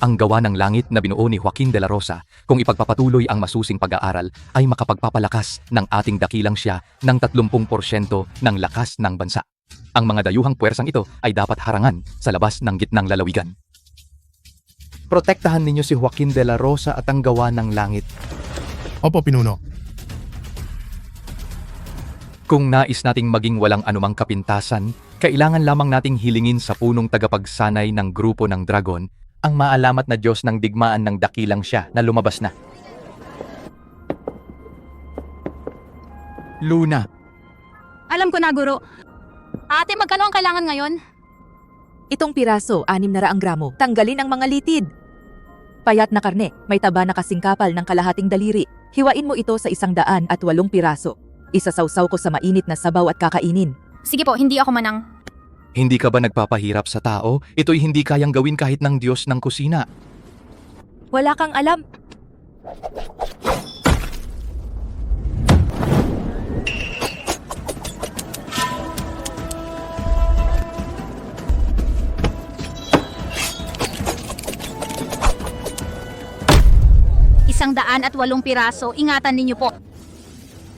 ang gawa ng langit na binuo ni Joaquin de la Rosa, kung ipagpapatuloy ang masusing pag-aaral, ay makapagpapalakas ng ating dakilang siya ng 30% ng lakas ng bansa. Ang mga dayuhang puwersang ito ay dapat harangan sa labas ng gitnang lalawigan. Protektahan ninyo si Joaquin de la Rosa at ang gawa ng langit. Opo, Pinuno. Kung nais nating maging walang anumang kapintasan, kailangan lamang nating hilingin sa punong tagapagsanay ng grupo ng dragon ang maalamat na Diyos ng digmaan ng dakilang siya na lumabas na. Luna, Alam ko na, Guro. Ate, magkano ang kailangan ngayon? Itong piraso, 600 gramo. Tanggalin ang mga litid. Payat na karne, may taba na kasingkapal ng kalahating daliri. Hiwain mo ito sa 108 piraso. Isasawsaw ko sa mainit na sabaw at kakainin. Sige po, hindi ako manang. Hindi ka ba nagpapahirap sa tao? Ito'y hindi kayang gawin kahit ng Diyos ng kusina. Wala kang alam. $108 piraso, ingatan ninyo po.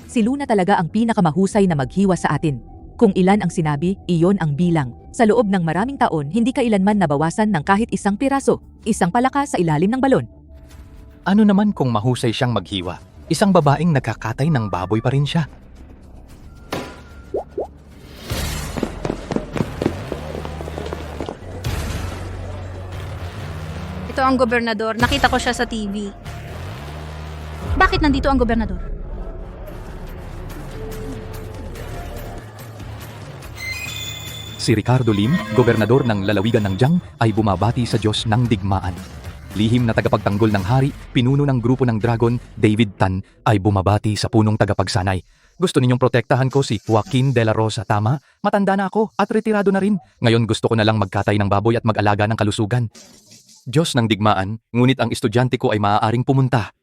Si Luna talaga ang pinakamahusay na maghiwa sa atin. Kung ilan ang sinabi, iyon ang bilang. Sa loob ng maraming taon, hindi kailanman nabawasan ng kahit isang piraso, isang palaka sa ilalim ng balon. Ano naman kung mahusay siyang maghiwa? Isang babaeng nagkakatay ng baboy pa rin siya. Ito ang gobernador. Nakita ko siya sa TV. Bakit nandito ang gobernador? Si Ricardo Lim, gobernador ng lalawigan ng Jiang, ay bumabati sa Diyos ng digmaan. Lihim na tagapagtanggol ng hari, pinuno ng grupo ng dragon, David Tan, ay bumabati sa punong tagapagsanay. Gusto ninyong protektahan ko si Joaquin de la Rosa, tama? Matanda na ako at retirado na rin. Ngayon gusto ko na lang magkatay ng baboy at mag-alaga ng kalusugan. Diyos ng digmaan, ngunit ang estudyante ko ay maaaring pumunta.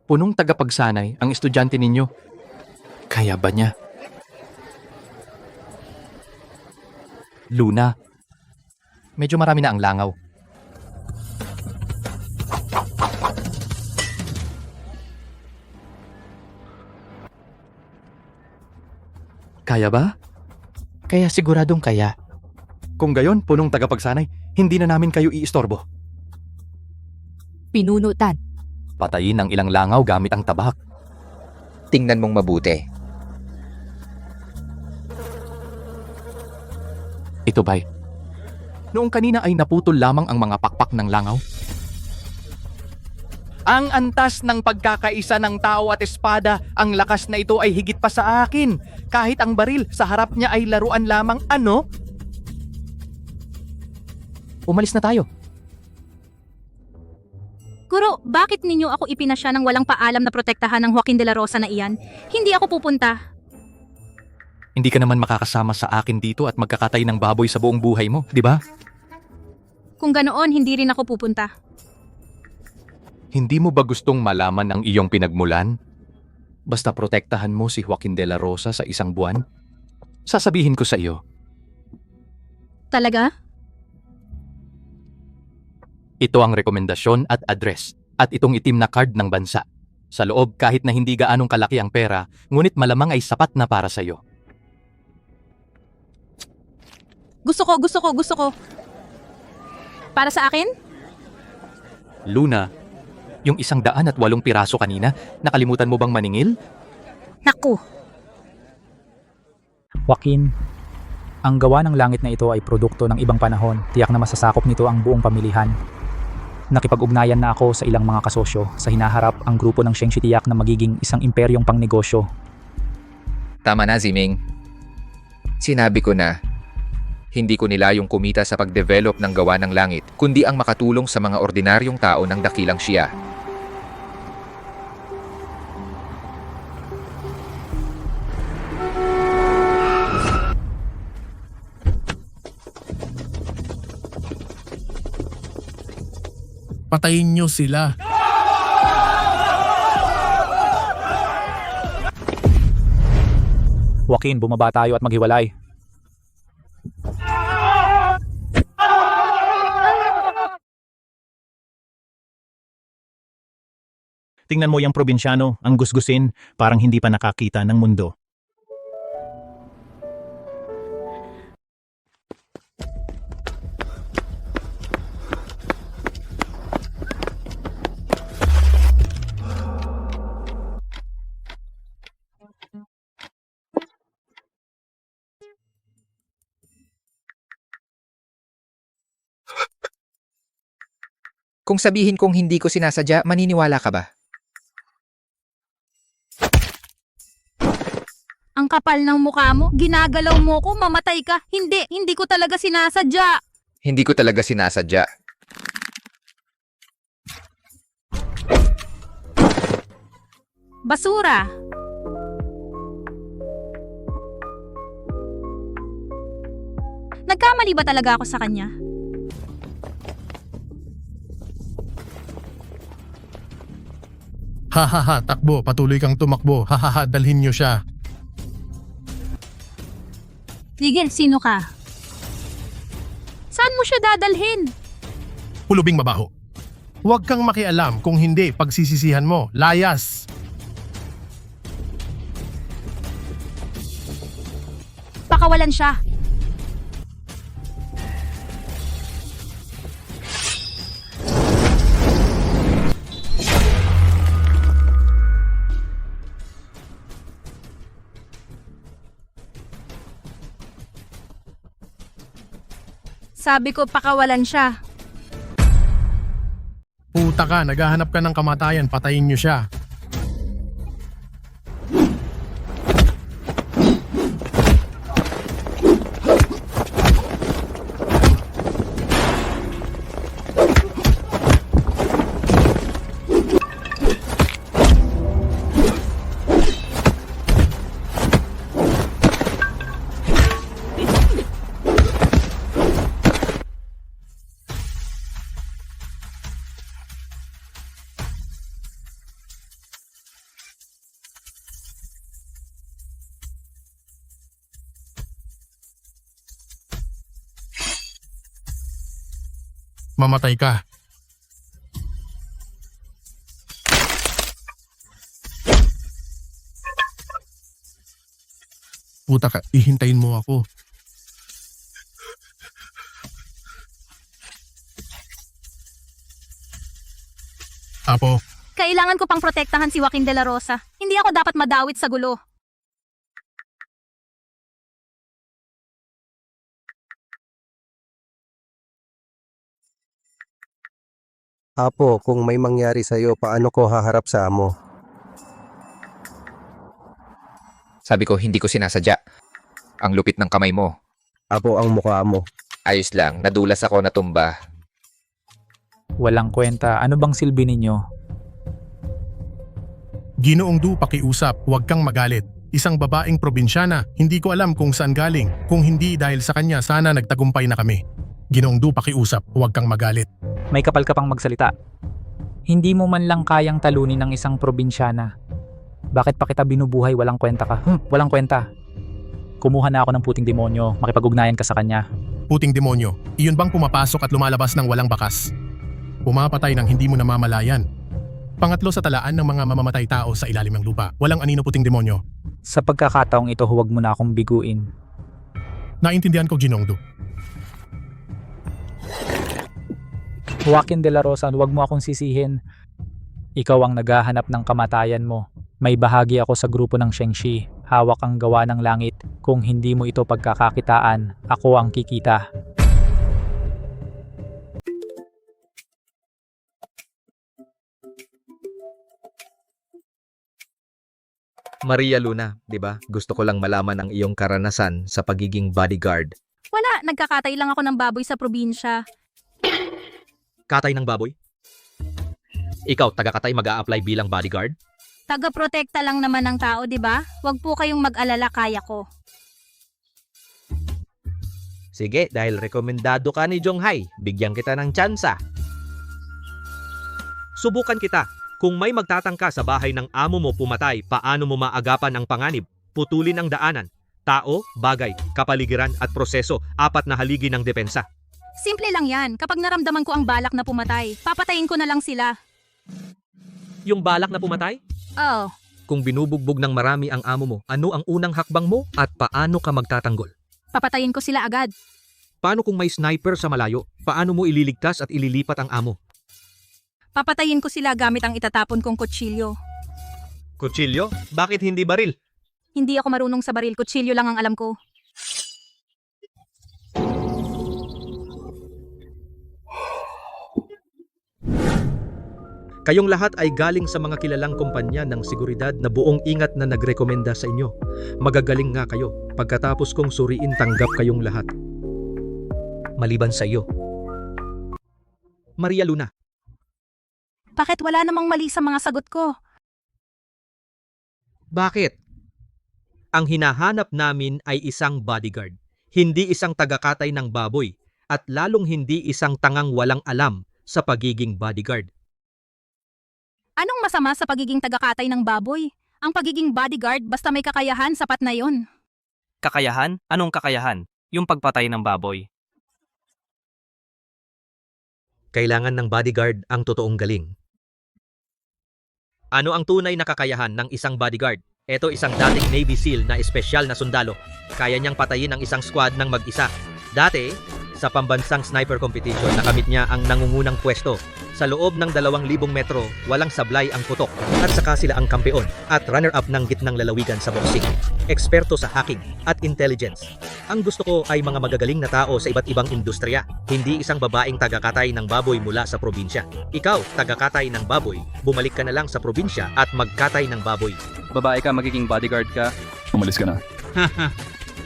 punong tagapagsanay ang estudyante ninyo. Kaya ba niya? Luna, medyo marami na ang langaw. Kaya ba? Kaya siguradong kaya. Kung gayon, punong tagapagsanay, hindi na namin kayo iistorbo. Pinunutan. Patayin ang ilang langaw gamit ang tabak. Tingnan mong mabuti. Ito ba'y? Noong kanina ay naputol lamang ang mga pakpak ng langaw. Ang antas ng pagkakaisa ng tao at espada, ang lakas na ito ay higit pa sa akin. Kahit ang baril sa harap niya ay laruan lamang, ano? Umalis na tayo. Guro, bakit ninyo ako ipinasya ng walang paalam na protektahan ng Joaquin de la Rosa na iyan? Hindi ako pupunta. Hindi ka naman makakasama sa akin dito at magkakatay ng baboy sa buong buhay mo, di ba? Kung ganoon, hindi rin ako pupunta. Hindi mo ba gustong malaman ang iyong pinagmulan? Basta protektahan mo si Joaquin de la Rosa sa isang buwan? Sasabihin ko sa iyo. Talaga? Ito ang rekomendasyon at address at itong itim na card ng bansa. Sa loob kahit na hindi gaanong kalaki ang pera, ngunit malamang ay sapat na para sa iyo. Gusto ko. Para sa akin? Luna, yung 108 piraso kanina, nakalimutan mo bang maningil? Naku, Joaquin, ang gawa ng langit na ito ay produkto ng ibang panahon. Tiyak na masasakop nito ang buong pamilihan. Nakipag-ugnayan na ako sa ilang mga kasosyo sa hinaharap ang grupo ng Sheng Shitiyak na magiging isang imperyong pangnegosyo. Tama na, Ziming. Sinabi ko na, hindi ko nila yung kumita sa pag-develop ng gawa ng langit, kundi ang makatulong sa mga ordinaryong tao ng dakilang siya. Patayin niyo sila. Joaquin, bumaba tayo at maghiwalay. tingnan mo yung probinsyano, ang gusgusin, parang hindi pa nakakita ng mundo. Kung sabihin kong hindi ko sinasadya, maniniwala ka ba? Ang kapal ng mukha mo, ginagalaw mo ko, mamatay ka. Hindi ko talaga sinasadya. Hindi ko talaga sinasadya. Basura. Nagkamali ba talaga ako sa kanya? Hahaha, takbo, patuloy kang tumakbo. Hahaha, dalhin niyo siya. Sige, sino ka? Saan mo siya dadalhin? Pulubing mabaho. Huwag kang makialam, kung hindi, pagsisisihan mo. Layas! Pakawalan siya. Sabi ko pakawalan siya. Puta ka, naghahanap ka ng kamatayan, patayin niyo siya. Mamatay ka. Puta ka, ihintayin mo ako. Apo, Kailangan ko pang protektahan si Joaquin de la Rosa. Hindi ako dapat madawit sa gulo. Apo, kung may mangyari sa'yo, paano ko haharap sa amo? Sabi ko, hindi ko sinasadya. Ang lupit ng kamay mo. Apo ang mukha mo. Ayos lang, nadulas ako natumba. Walang kwenta. Ano bang silbi ninyo? Ginoong Du, pakiusap, huwag kang magalit. Isang babaeng probinsyana, hindi ko alam kung saan galing. Kung hindi dahil sa kanya, sana nagtagumpay na kami. Ginoong Du, pakiusap, huwag kang magalit. May kapal ka pang magsalita. Hindi mo man lang kayang talunin ng isang probinsyana. Bakit pa kita binubuhay, walang kwenta ka? Walang kwenta. Kumuha na ako ng puting demonyo, makipag-ugnayan ka sa kanya. Puting demonyo, iyon bang pumapasok at lumalabas ng walang bakas? Pumapatay ng hindi mo namamalayan. Pangatlo sa talaan ng mga mamamatay tao sa ilalim ng lupa. Walang anino puting demonyo. Sa pagkakataong ito, huwag mo na akong biguin. Naintindihan ko, Ginoong Du. Joaquin de la Rosa, huwag mo akong sisihin. Ikaw ang naghahanap ng kamatayan mo. May bahagi ako sa grupo ng Shengshi. Hawak ang gawa ng langit. Kung hindi mo ito pagkakakitaan, ako ang kikita. Maria Luna, 'di ba? Gusto ko lang malaman ang iyong karanasan sa pagiging bodyguard. Wala, nagkakatay lang ako ng baboy sa probinsya. Katay ng baboy? Ikaw, taga-katay mag-a-apply bilang bodyguard? Taga-protekta lang naman ng tao, di ba? Huwag po kayong mag-alala, kaya ko. Sige, dahil rekomendado ka ni Jonghai, bigyan kita ng tsansa. Subukan kita. Kung may magtatangka sa bahay ng amo mo pumatay, paano mo maagapan ang panganib? Putulin ang daanan. Tao, bagay, kapaligiran at proseso, 4 na haligi ng depensa. Simple lang yan. Kapag naramdaman ko ang balak na pumatay, papatayin ko na lang sila. Yung balak na pumatay? Oh, Kung binubugbog ng marami ang amo mo, ano ang unang hakbang mo at paano ka magtatanggol? papatayin ko sila agad. Paano kung may sniper sa malayo? Paano mo ililigtas at ililipat ang amo? Papatayin ko sila gamit ang itatapon kong kutsilyo. Kutsilyo? Bakit hindi baril? Hindi ako marunong sa baril, kutsilyo lang ang alam ko. Kayong lahat ay galing sa mga kilalang kumpanya ng seguridad na buong ingat na nagrekomenda sa inyo. Magagaling nga kayo. Pagkatapos kong suriin, tanggap kayong lahat. Maliban sa iyo. Maria Luna. Bakit wala namang mali sa mga sagot ko? Bakit? Ang hinahanap namin ay isang bodyguard, hindi isang tagakatay ng baboy, at lalong hindi isang tangang walang alam sa pagiging bodyguard. Anong masama sa pagiging tagakatay ng baboy? Ang pagiging bodyguard, basta may kakayahan, sapat na yon. Kakayahan? Anong kakayahan? Yung pagpatay ng baboy. Kailangan ng bodyguard ang totoong galing. Ano ang tunay na kakayahan ng isang bodyguard? Ito isang dating Navy SEAL na espesyal na sundalo. Kaya niyang patayin ang isang squad ng mag-isa. Dati, sa pambansang sniper competition, nakamit niya ang nangungunang pwesto. Sa loob ng 2,000 metro, walang sablay ang putok. At saka sila ang kampeon at runner-up ng gitnang lalawigan sa boxing. Eksperto sa hacking at intelligence. Ang gusto ko ay mga magagaling na tao sa iba't ibang industriya. Hindi isang babaeng tagakatay ng baboy mula sa probinsya. Ikaw, tagakatay ng baboy, bumalik ka na lang sa probinsya at magkatay ng baboy. Babae ka, magiging bodyguard ka. Umalis ka na.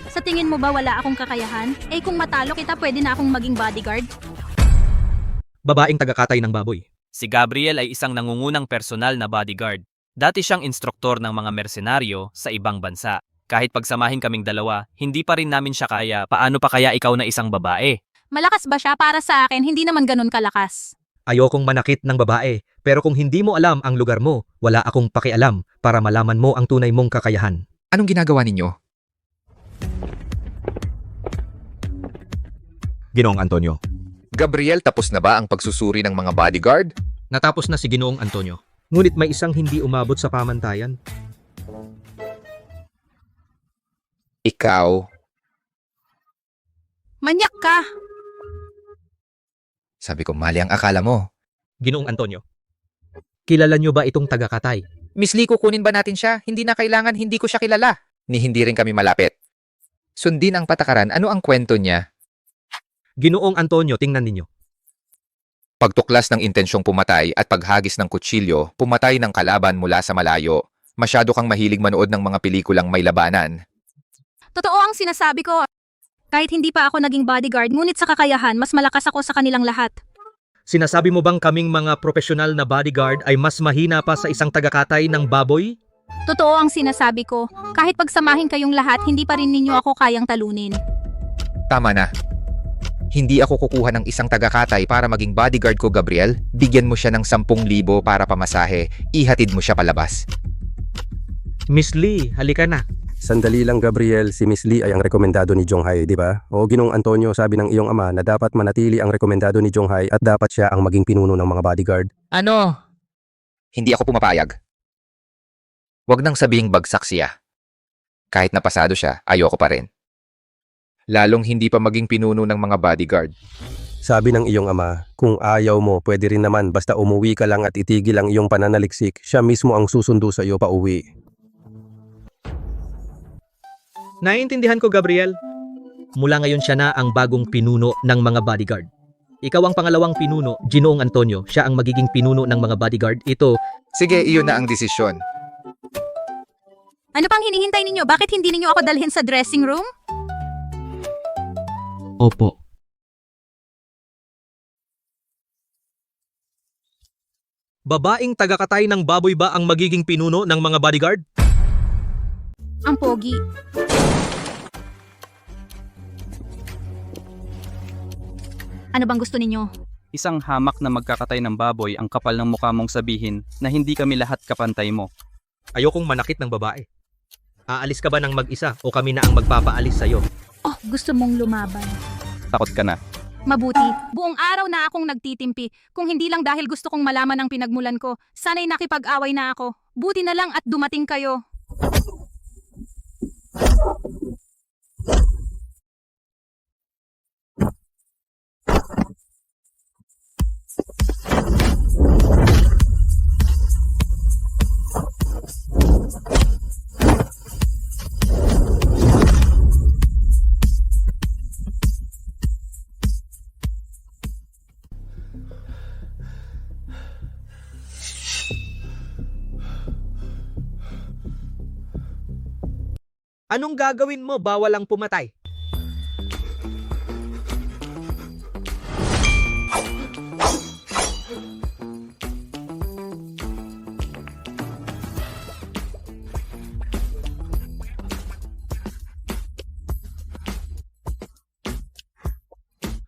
Sa tingin mo ba wala akong kakayahan? Eh kung matalo kita, pwede na akong maging bodyguard? Babaeng tagakatay ng baboy. Si Gabriel ay isang nangungunang personal na bodyguard. Dati siyang instruktor ng mga mersenaryo sa ibang bansa. Kahit pagsamahin kaming dalawa, hindi pa rin namin siya kaya. Paano pa kaya ikaw na isang babae? Malakas ba siya? Para sa akin, hindi naman ganun kalakas. Ayokong manakit ng babae, pero kung hindi mo alam ang lugar mo, wala akong pakialam para malaman mo ang tunay mong kakayahan. Anong ginagawa ninyo? Ginoong Antonio. Gabriel, tapos na ba ang pagsusuri ng mga bodyguard? Natapos na si Ginoong Antonio. Ngunit may isang hindi umabot sa pamantayan. Ikaw, Manyak ka! sabi ko mali ang akala mo. Ginoong Antonio. Kilala niyo ba itong tagakatay? Miss Lee, kukunin ba natin siya? Hindi na kailangan, hindi ko siya kilala. Ni hindi rin kami malapit. Sundin ang patakaran, ano ang kwento niya? Ginoong Antonio, tingnan ninyo. Pagtuklas ng intensyong pumatay at paghagis ng kutsilyo, pumatay ng kalaban mula sa malayo. Masyado kang mahilig manood ng mga pelikulang may labanan. Totoo ang sinasabi ko. Kahit hindi pa ako naging bodyguard, ngunit sa kakayahan, mas malakas ako sa kanilang lahat. Sinasabi mo bang kaming mga profesional na bodyguard ay mas mahina pa sa isang tagakatay ng baboy? Totoo ang sinasabi ko. Kahit pagsamahin kayong lahat, hindi pa rin ninyo ako kayang talunin. Tama na. Hindi ako kukuha ng isang tagakatay para maging bodyguard ko, Gabriel. Bigyan mo siya ng 10,000 para pamasahe. Ihatid mo siya palabas. Miss Lee, halika na. Sandali lang, Gabriel, si Miss Lee ay ang rekomendado ni Jonghai, di ba? O Ginoong Antonio, sabi ng iyong ama na dapat manatili ang rekomendado ni Jonghai at dapat siya ang maging pinuno ng mga bodyguard. Ano? Hindi ako pumapayag. Huwag nang sabihing bagsak siya. Kahit napasado siya, ayoko pa rin. Lalong hindi pa maging pinuno ng mga bodyguard. Sabi ng iyong ama, kung ayaw mo, pwede rin naman basta umuwi ka lang at itigil ang iyong pananaliksik, siya mismo ang susundo sa iyo pa uwi. Naiintindihan ko, Gabriel. Mula ngayon siya na ang bagong pinuno ng mga bodyguard. Ikaw ang pangalawang pinuno, Ginoong Antonio. Siya ang magiging pinuno ng mga bodyguard. Ito, Sige, iyon na ang desisyon. Ano pang hinihintay ninyo? Bakit hindi ninyo ako dalhin sa dressing room? opo. Babaeng tagakatay ng baboy ba ang magiging pinuno ng mga bodyguard? Ang pogi. Ano bang gusto ninyo? Isang hamak na magkakatay ng baboy ang kapal ng mukha mong sabihin na hindi kami lahat kapantay mo. Ayokong manakit ng babae. Aalis ka ba ng mag-isa o kami na ang magpapaalis sa'yo? Oh, gusto mong lumaban. Takot ka na. Mabuti, buong araw na akong nagtitimpi. Kung hindi lang dahil gusto kong malaman ang pinagmulan ko, sana'y nakipag-away na ako. Buti na lang at dumating kayo. Anong gagawin mo? Bawal ang pumatay.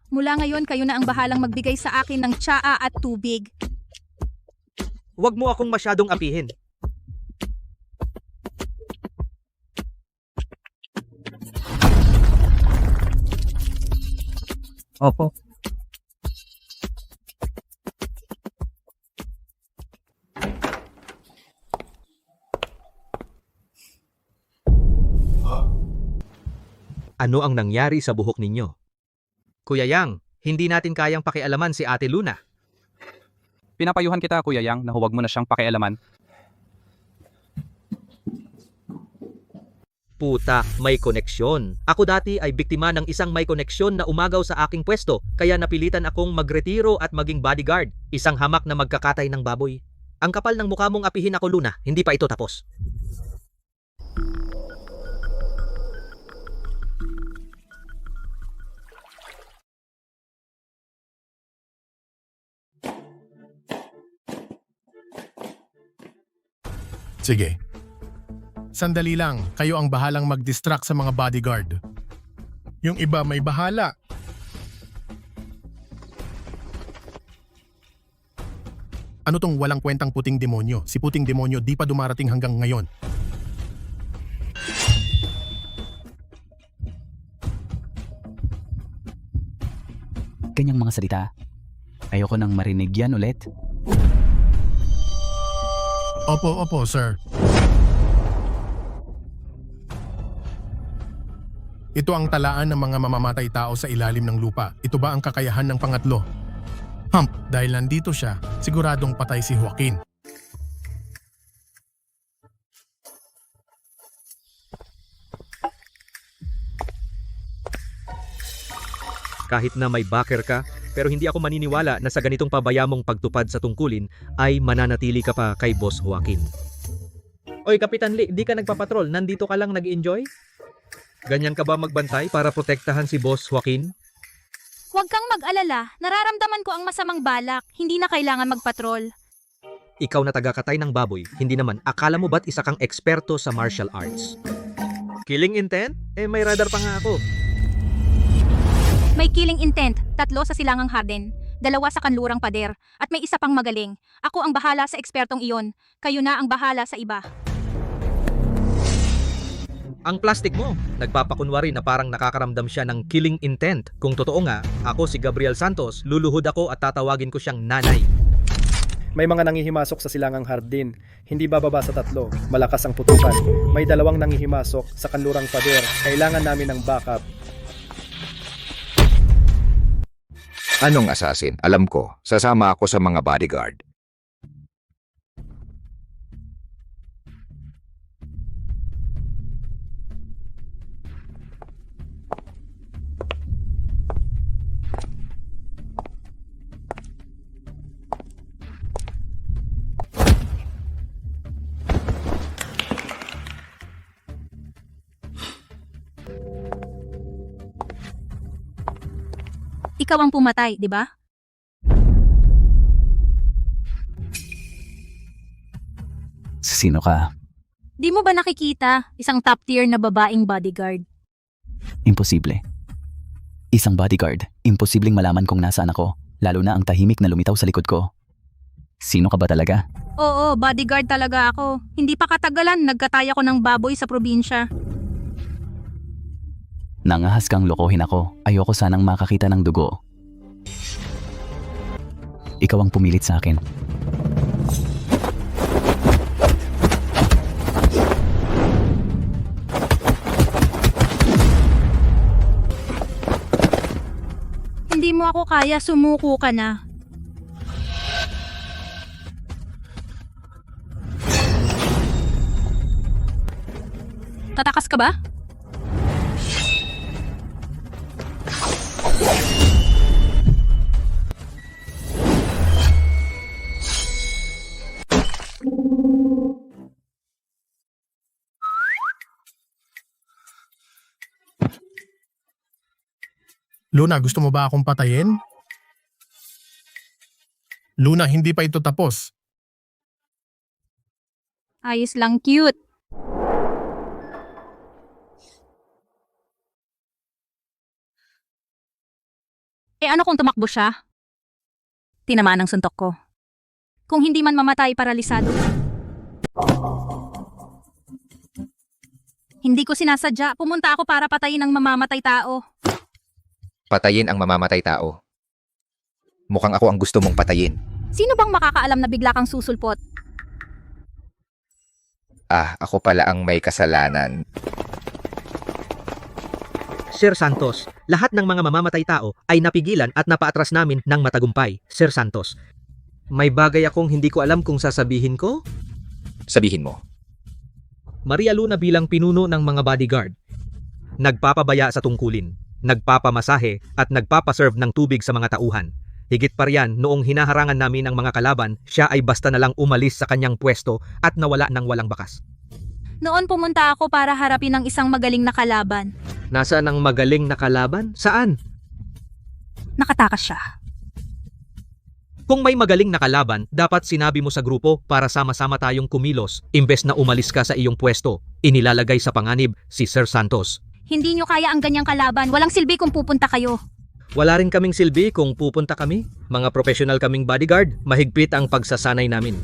Mula ngayon, kayo na ang bahalang magbigay sa akin ng tsaa at tubig. Huwag mo akong masyadong apihin. Opo. Ano ang nangyari sa buhok ninyo? Kuya Yang, hindi natin kayang pakialaman si Ate Luna. Pinapayuhan kita, Kuya Yang, na huwag mo na siyang pakialaman. Puta, may koneksyon. Ako dati ay biktima ng isang may koneksyon na umagaw sa aking pwesto, kaya napilitan akong magretiro at maging bodyguard. Isang hamak na magkakatay ng baboy. Ang kapal ng mukha mong apihin ako, Luna. Hindi pa ito tapos. Sige. Sandali lang, kayo ang bahalang mag-distract sa mga bodyguard. Yung iba may bahala. Ano tong walang kwentang puting demonyo? Si puting demonyo di pa dumarating hanggang ngayon. Ganyang mga salita. Ayoko nang marinig yan ulit. Opo, sir. Ito ang talaan ng mga mamamatay tao sa ilalim ng lupa. Ito ba ang kakayahan ng pangatlo? Hump, dahil nandito siya, siguradong patay si Joaquin. Kahit na may backer ka, pero hindi ako maniniwala na sa ganitong pabayamong pagtupad sa tungkulin ay mananatili ka pa kay Boss Joaquin. Oy, Kapitan Lee, di ka nagpapatrol, nandito ka lang nag-enjoy? Ganyan ka ba magbantay para protektahan si Boss Joaquin? Huwag kang mag-alala, nararamdaman ko ang masamang balak, hindi na kailangan magpatrol. Ikaw na tagakatay ng baboy, hindi naman akala mo ba't isa kang eksperto sa martial arts? Killing intent? May radar pa nga ako. May killing intent, 3 sa Silangang Harden, 2 sa Kanlurang Pader, at may isa pang magaling. Ako ang bahala sa ekspertong iyon, kayo na ang bahala sa iba. Ang plastic mo, nagpapakunwari na parang nakakaramdam siya ng killing intent. Kung totoo nga, ako si Gabriel Santos, luluhod ako at tatawagin ko siyang nanay. May mga nangihimasok sa Silangang Hardin, hindi bababa sa 3, malakas ang putukan. May 2 nangihimasok sa Kanlurang Pader, kailangan namin ng backup. Anong assassin? Alam ko, sasama ako sa mga bodyguard. Ikaw ang pumatay, di ba? Sino ka? Di mo ba nakikita isang top tier na babaeng bodyguard? Imposible. Isang bodyguard, imposibleng malaman kung nasaan ako, lalo na ang tahimik na lumitaw sa likod ko. Sino ka ba talaga? Oo, bodyguard talaga ako. Hindi pa katagalan, nagkatay ako ng baboy sa probinsya. Nangahas kang lokohin ako, ayoko sanang makakita ng dugo. Ikaw ang pumilit sa akin. Hindi mo ako kaya, sumuko ka na. Tatakas ka ba? Luna, gusto mo ba akong patayin? Luna, hindi pa ito tapos. Ayos lang, cute. Eh ano kung tumakbo siya? Tinamaan ang suntok ko. Kung hindi man mamatay, paralisado. Hindi ko sinasadya. Pumunta ako para patayin ang mamamatay tao. Patayin ang mamamatay tao. Mukhang ako ang gusto mong patayin. Sino bang makakaalam na bigla kang susulpot? Ah, ako pala ang may kasalanan. Sir Santos, lahat ng mga mamamatay tao ay napigilan at napaatras namin ng matagumpay. Sir Santos, may bagay akong hindi ko alam kung sasabihin ko. Sabihin mo. Maria Luna bilang pinuno ng mga bodyguard, nagpapabaya sa tungkulin, nagpapamasahe at nagpapaserve ng tubig sa mga tauhan. Higit pa riyan, noong hinaharangan namin ang mga kalaban, siya ay basta na lang umalis sa kanyang pwesto at nawala ng walang bakas. Noon pumunta ako para harapin ang isang magaling na kalaban. Nasaan ang magaling na kalaban? Saan? Nakatakas siya. Kung may magaling na kalaban, dapat sinabi mo sa grupo para sama-sama tayong kumilos. Imbes na umalis ka sa iyong pwesto, inilalagay sa panganib si Sir Santos. Hindi nyo kaya ang ganyang kalaban. Walang silbi kung pupunta kayo. Wala rin kaming silbi kung pupunta kami. Mga professional kaming bodyguard, mahigpit ang pagsasanay namin.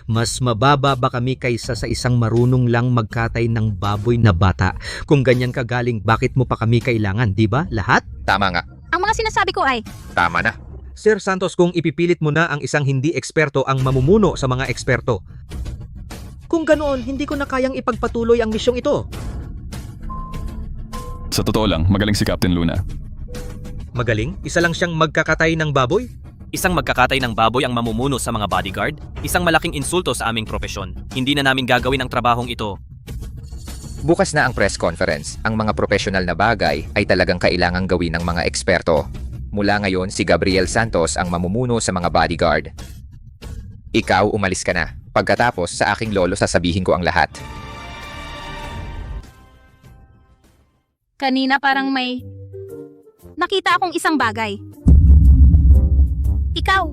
Mas mababa ba kami kaysa sa isang marunong lang magkatay ng baboy na bata? Kung ganyan ka galing, bakit mo pa kami kailangan, di ba? Lahat? Tama nga. Ang mga sinasabi ko ay, Tama na. Sir Santos, kung ipipilit mo na ang isang hindi eksperto ang mamumuno sa mga eksperto. Kung ganoon, hindi ko na kayang ipagpatuloy ang misyong ito. Sa totoo lang, magaling si Captain Luna. Magaling? Isa lang siyang magkakatay ng baboy? Isang magkakatay ng baboy ang mamumuno sa mga bodyguard? Isang malaking insulto sa aming propesyon. Hindi na namin gagawin ang trabahong ito. Bukas na ang press conference. Ang mga professional na bagay ay talagang kailangang gawin ng mga eksperto. Mula ngayon, si Gabriel Santos ang mamumuno sa mga bodyguard. Ikaw, umalis ka na. Pagkatapos, sa aking lolo sasabihin ko ang lahat. kanina parang may... Nakita akong isang bagay. Ikaw!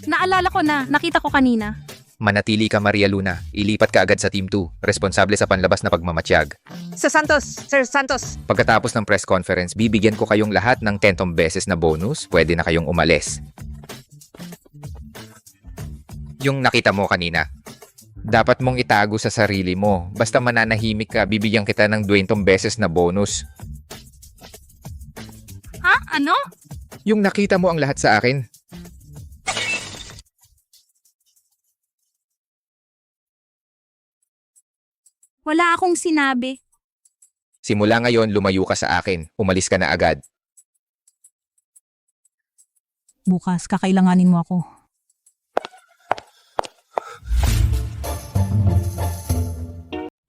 Naalala ko na, nakita ko kanina. Manatili ka, Maria Luna. Ilipat ka agad sa Team 2, responsable sa panlabas na pagmamatiyag. Sir Santos! Pagkatapos ng press conference, bibigyan ko kayong lahat ng 10 beses na bonus. Pwede na kayong umalis. Yung nakita mo kanina, dapat mong itago sa sarili mo. Basta mananahimik ka, bibigyan kita ng 20 beses na bonus. Ha? Ano? Yung nakita mo ang lahat sa akin. Wala akong sinabi. Simula ngayon, lumayo ka sa akin. Umalis ka na agad. Bukas, kakailanganin mo ako.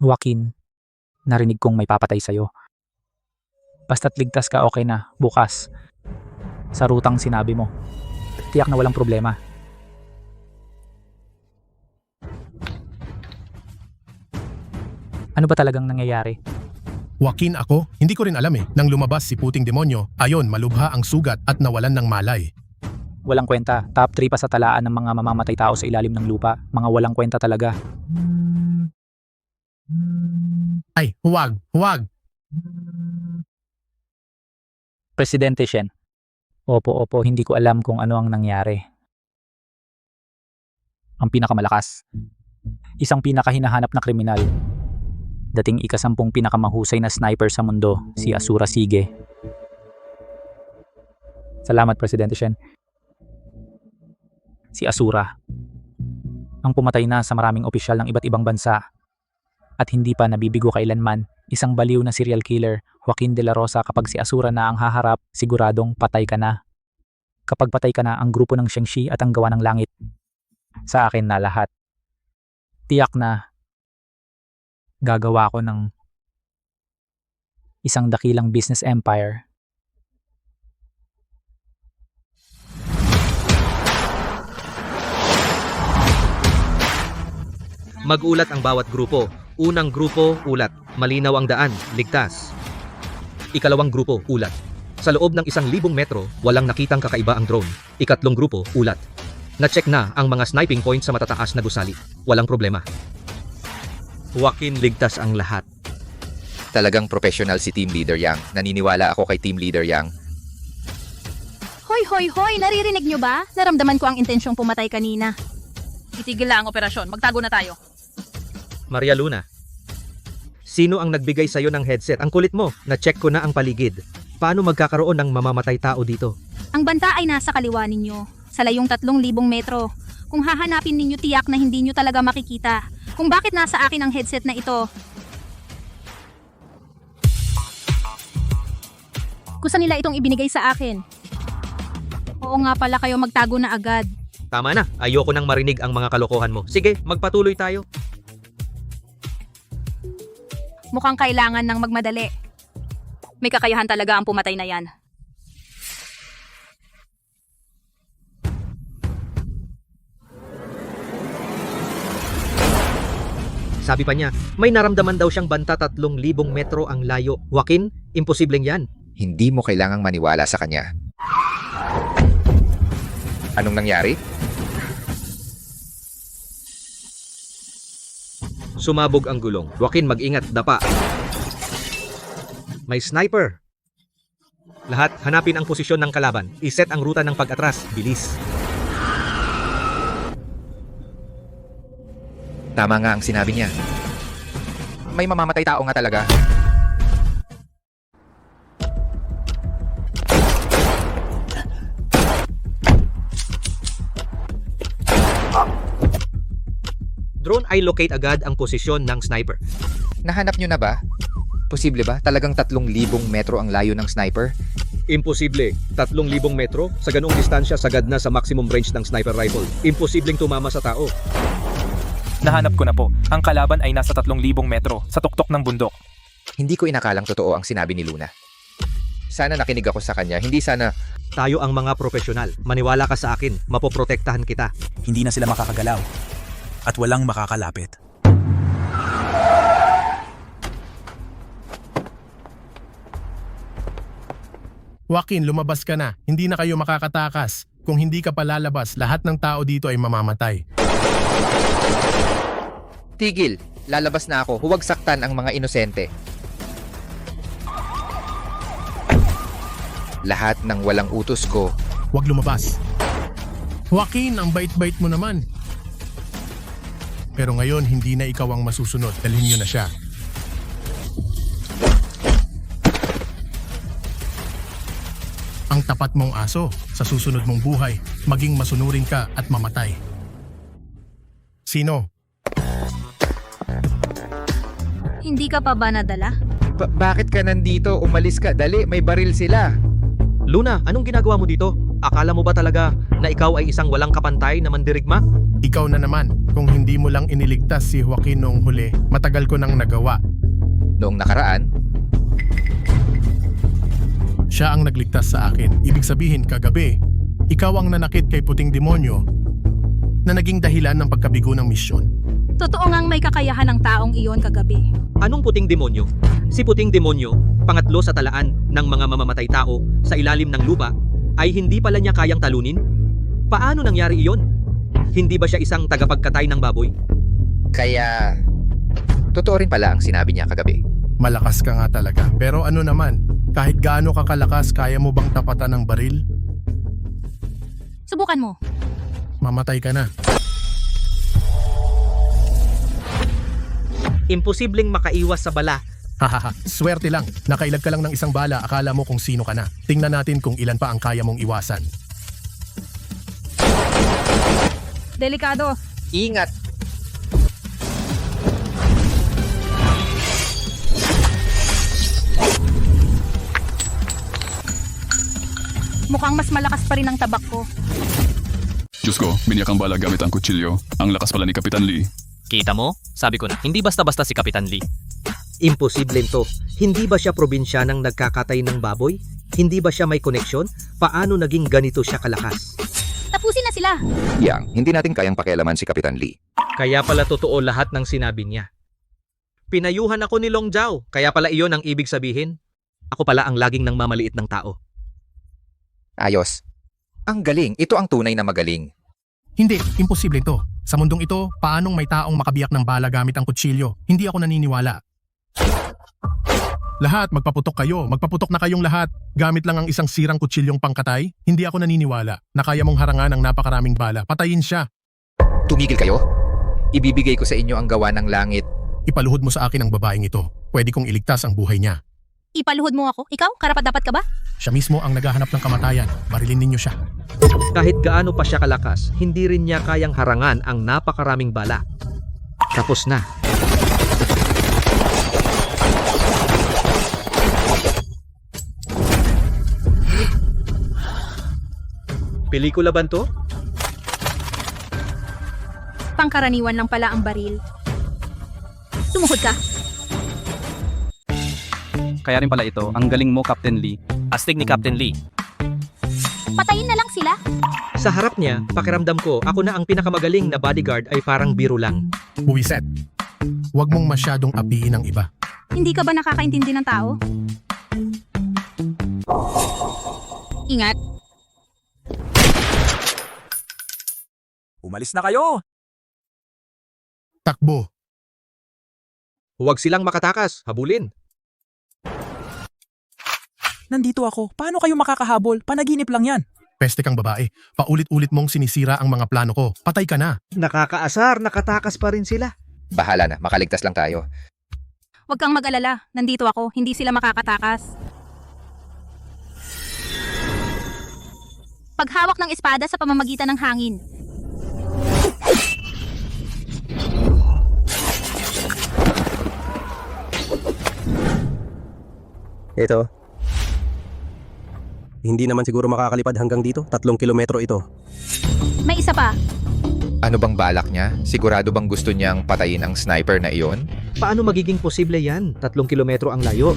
Joaquin, narinig kong may papatay sa'yo. Basta't ligtas ka, okay na. Bukas. Sa rutang sinabi mo. Tiyak na walang problema. Ano ba talagang nangyayari? Joaquin ako, hindi ko rin alam eh. Nang lumabas si puting demonyo, ayon malubha ang sugat at nawalan ng malay. Walang kwenta. Top 3 pa sa talaan ng mga mamamatay tao sa ilalim ng lupa. Mga walang kwenta talaga. Ay, huwag! Presidente Shen. Opo, hindi ko alam kung ano ang nangyari. Ang pinakamalakas. Isang pinakahinahanap na kriminal. Dating ika-10 pinakamahusay na sniper sa mundo, si Asura Sige. Salamat, Presidente Shen. Si Asura. Ang pumatay na sa maraming opisyal ng iba't ibang bansa. At hindi pa nabibigo kailanman, isang baliw na serial killer, Joaquin de la Rosa. Kapag si Asura na ang haharap, siguradong patay ka na. Kapag patay ka na ang grupo ng Shang-Chi at ang gawa ng langit, sa akin na lahat. Tiyak na gagawa ko ng isang dakilang business empire. Mag-ulat ang bawat grupo. Unang grupo, ulat. Malinaw ang daan, ligtas. Ikalawang grupo, ulat. Sa loob ng 1,000 metro, walang nakitang kakaiba ang drone. Ikatlong grupo, ulat. Na-check na ang mga sniping points sa matataas na gusali. Walang problema. Joaquin, ligtas ang lahat. Talagang professional si Team Leader Yang. Naniniwala ako kay Team Leader Yang. Hoy, hoy, hoy! Naririnig nyo ba? Naramdaman ko ang intensyong pumatay kanina. Itigil lang ang operasyon. Magtago na tayo. Maria Luna. Sino ang nagbigay sa'yo ng headset? Ang kulit mo. Na-check ko na ang paligid. Paano magkakaroon ng mamamatay tao dito? Ang banta ay nasa kaliwa ninyo, sa layong 3,000 metro. Kung hahanapin ninyo, tiyak na hindi nyo talaga makikita kung bakit nasa akin ang headset na ito. Gusto nila itong ibinigay sa akin. Oo nga pala, kayo magtago na agad. Tama na. Ayoko nang marinig ang mga kalokohan mo. Sige, magpatuloy tayo. Mukhang kailangan ng magmadali. May kakayahan talaga ang pumatay na yan. Sabi pa niya, may naramdaman daw siyang banta 3,000 metro ang layo. Joaquin, imposibleng yan. Hindi mo kailangang maniwala sa kanya. Anong nangyari? Sumabog ang gulong. Joaquin, mag-ingat, dapa. May sniper. Lahat, hanapin ang posisyon ng kalaban. Iset ang ruta ng pag-atras. Bilis. Tama nga ang sinabi niya. May mamamatay tao nga talaga. Drone ay locate agad ang posisyon ng sniper. Nahanap nyo na ba? Posible ba? Talagang 3,000 metro ang layo ng sniper? Imposible. 3,000 metro? Sa ganung distansya, sagad na sa maximum range ng sniper rifle. Imposibleng tumama sa tao. Nahanap ko na po. Ang kalaban ay nasa 3,000 metro sa tuktok ng bundok. Hindi ko inakalang totoo ang sinabi ni Luna. Sana nakinig ako sa kanya, hindi sana... Tayo ang mga profesional. Maniwala ka sa akin. Mapoprotektahan kita. Hindi na sila makakagalaw. At walang makakalapit. Joaquin, lumabas ka na. Hindi na kayo makakatakas. Kung hindi ka palalabas, lahat ng tao dito ay mamamatay. Tigil, lalabas na ako. Huwag saktan ang mga inosente. Lahat ng walang utos ko. Huwag lumabas. Joaquin, ang bait-bait mo naman. Pero ngayon, hindi na ikaw ang masusunod. Dalhin nyo na siya. Ang tapat mong aso, sa susunod mong buhay, maging masunurin ka at mamatay. Sino? Hindi ka pa ba nadala? Bakit ka nandito? Umalis ka. Dali, may baril sila. Luna, anong ginagawa mo dito? Akala mo ba talaga na ikaw ay isang walang kapantay na mandirigma? Ikaw na naman. Kung hindi mo lang iniligtas si Joaquin noong huli, matagal ko nang nagawa. Noong nakaraan, siya ang nagligtas sa akin. Ibig sabihin, kagabi, ikaw ang nanakit kay puting demonyo na naging dahilan ng pagkabigo ng misyon. Totoo ngang may kakayahan ng taong iyon kagabi. Anong puting demonyo? Si puting demonyo, pangatlo sa talaan ng mga mamamatay tao sa ilalim ng lupa, ay hindi pala niya kayang talunin? Paano nangyari iyon? Hindi ba siya isang tagapagkatay ng baboy? kaya totoo rin pala ang sinabi niya kagabi. Malakas ka nga talaga. Pero ano naman, kahit gaano ka kalakas, kaya mo bang tapatan ng baril? Subukan mo. Mamatay ka na. Imposibleng makaiwas sa bala Hahaha, swerte lang. Nakailag ka lang ng isang bala, akala mo kung sino ka na. Tingnan natin kung ilan pa ang kaya mong iwasan. Delikado. Ingat! Mukhang mas malakas pa rin ang tabak ko. Diyos ko, biniyak ang bala gamit ang kutsilyo. Ang lakas pala ni Kapitan Lee. Kita mo? Sabi ko na, hindi basta-basta si Kapitan Lee. Imposible to. Hindi ba siya probinsyanang nagkakatay ng baboy? Hindi ba siya may koneksyon? Paano naging ganito siya kalakas? Tapusin na sila. Yang, hindi natin kayang pakialaman si Kapitan Lee. Kaya pala totoo lahat ng sinabi niya. Pinayuhan ako ni Long Zhao, kaya pala iyon ang ibig sabihin. Ako pala ang laging nang mamaliit ng tao. Ayos. Ang galing, ito ang tunay na magaling. Hindi, imposible ito. Sa mundong ito, paanong may taong makabiyak ng bala gamit ang kutsilyo? Hindi ako naniniwala. Lahat, magpaputok kayo. Magpaputok na kayong lahat. Gamit lang ang isang sirang kutsilyong pangkatay? Hindi ako naniniwala na kaya mong harangan ang napakaraming bala. Patayin siya. Tumigil kayo? Ibibigay ko sa inyo ang gawa ng langit. Ipaluhod mo sa akin ang babaeng ito. Pwede kong iligtas ang buhay niya. Ipaluhod mo ako. Ikaw, karapat-dapat ka ba? Siya mismo ang naghahanap ng kamatayan. Barilin ninyo siya. Kahit gaano pa siya kalakas, hindi rin niya kayang harangan ang napakaraming bala. Tapos na. Pelikula ba to? Pangkaraniwan lang pala ang baril. Tumuhod ka. Kaya rin pala ito, ang galing mo, Captain Lee. Astig ni Captain Lee. Patayin na lang sila. Sa harap niya, pakiramdam ko, ako na ang pinakamagaling na bodyguard ay parang biro lang. Buwiset. Huwag mong masyadong apiin ang iba. Hindi ka ba nakakaintindi ng tao? Ingat. Umalis na kayo! Takbo. Huwag silang makatakas, habulin. Nandito ako. Paano kayo makakahabol? Panaginip lang yan. Peste kang babae. Paulit-ulit mong sinisira ang mga plano ko. Patay ka na. Nakakaasar, nakatakas pa rin sila. Bahala na, makaligtas lang tayo. Huwag kang mag-alala. Nandito ako. Hindi sila makakatakas. Paghawak ng espada sa pamamagitan ng hangin. Ito. Hindi naman siguro makakalipad hanggang dito. 3 kilometro ito. May isa pa. Ano bang balak niya? Sigurado bang gusto niyang patayin ang sniper na iyon? Paano magiging posible yan? 3 kilometro ang layo.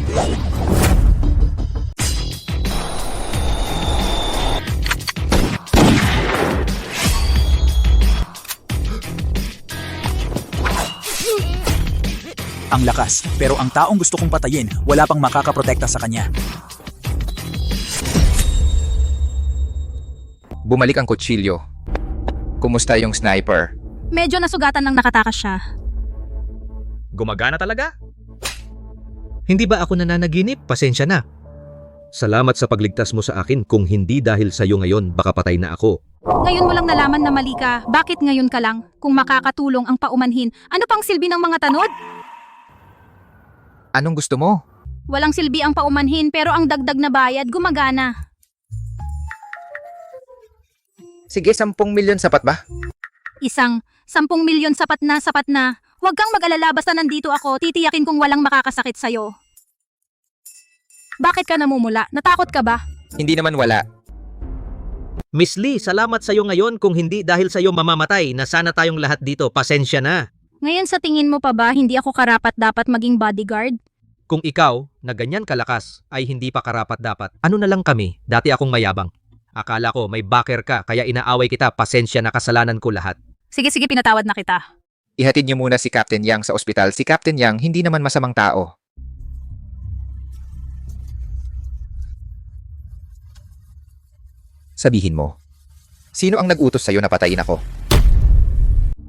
Ang lakas, pero ang taong gusto kong patayin, wala pang makakaprotekta sa kanya. Bumalik ang kutsilyo. Kumusta yung sniper? Medyo nasugatan lang nakatakas siya. Gumagana talaga? Hindi ba ako nananaginip? Pasensya na. Salamat sa pagligtas mo sa akin. Kung hindi dahil sa iyo ngayon, baka patay na ako. Ngayon mo lang nalaman na mali ka. Bakit ngayon ka lang? Kung makakatulong ang paumanhin, ano pang silbi ng mga tanod? Anong gusto mo? Walang silbi ang paumanhin pero ang dagdag na bayad gumagana. Sige, 10 milyon sapat ba? Isang 10 milyon sapat na. Huwag kang mag-alala basta nandito ako, titiyakin kong walang makakasakit sa'yo. Bakit ka namumula? Natakot ka ba? Hindi naman wala. Miss Lee, salamat sa iyo ngayon. Kung hindi dahil sa iyo mamamatay na sana tayong lahat dito. Pasensya na. Ngayon sa tingin mo pa ba hindi ako karapat dapat maging bodyguard? Kung ikaw, na ganyan kalakas, ay hindi pa karapat-dapat, ano na lang kami? Dati akong mayabang. Akala ko may backer ka, kaya inaaway kita. Pasensya na, kasalanan ko lahat. Sige, pinatawad na kita. Ihatid niyo muna si Captain Yang sa ospital. Si Captain Yang hindi naman masamang tao. Sabihin mo, sino ang nag-utos sa'yo na patayin ako?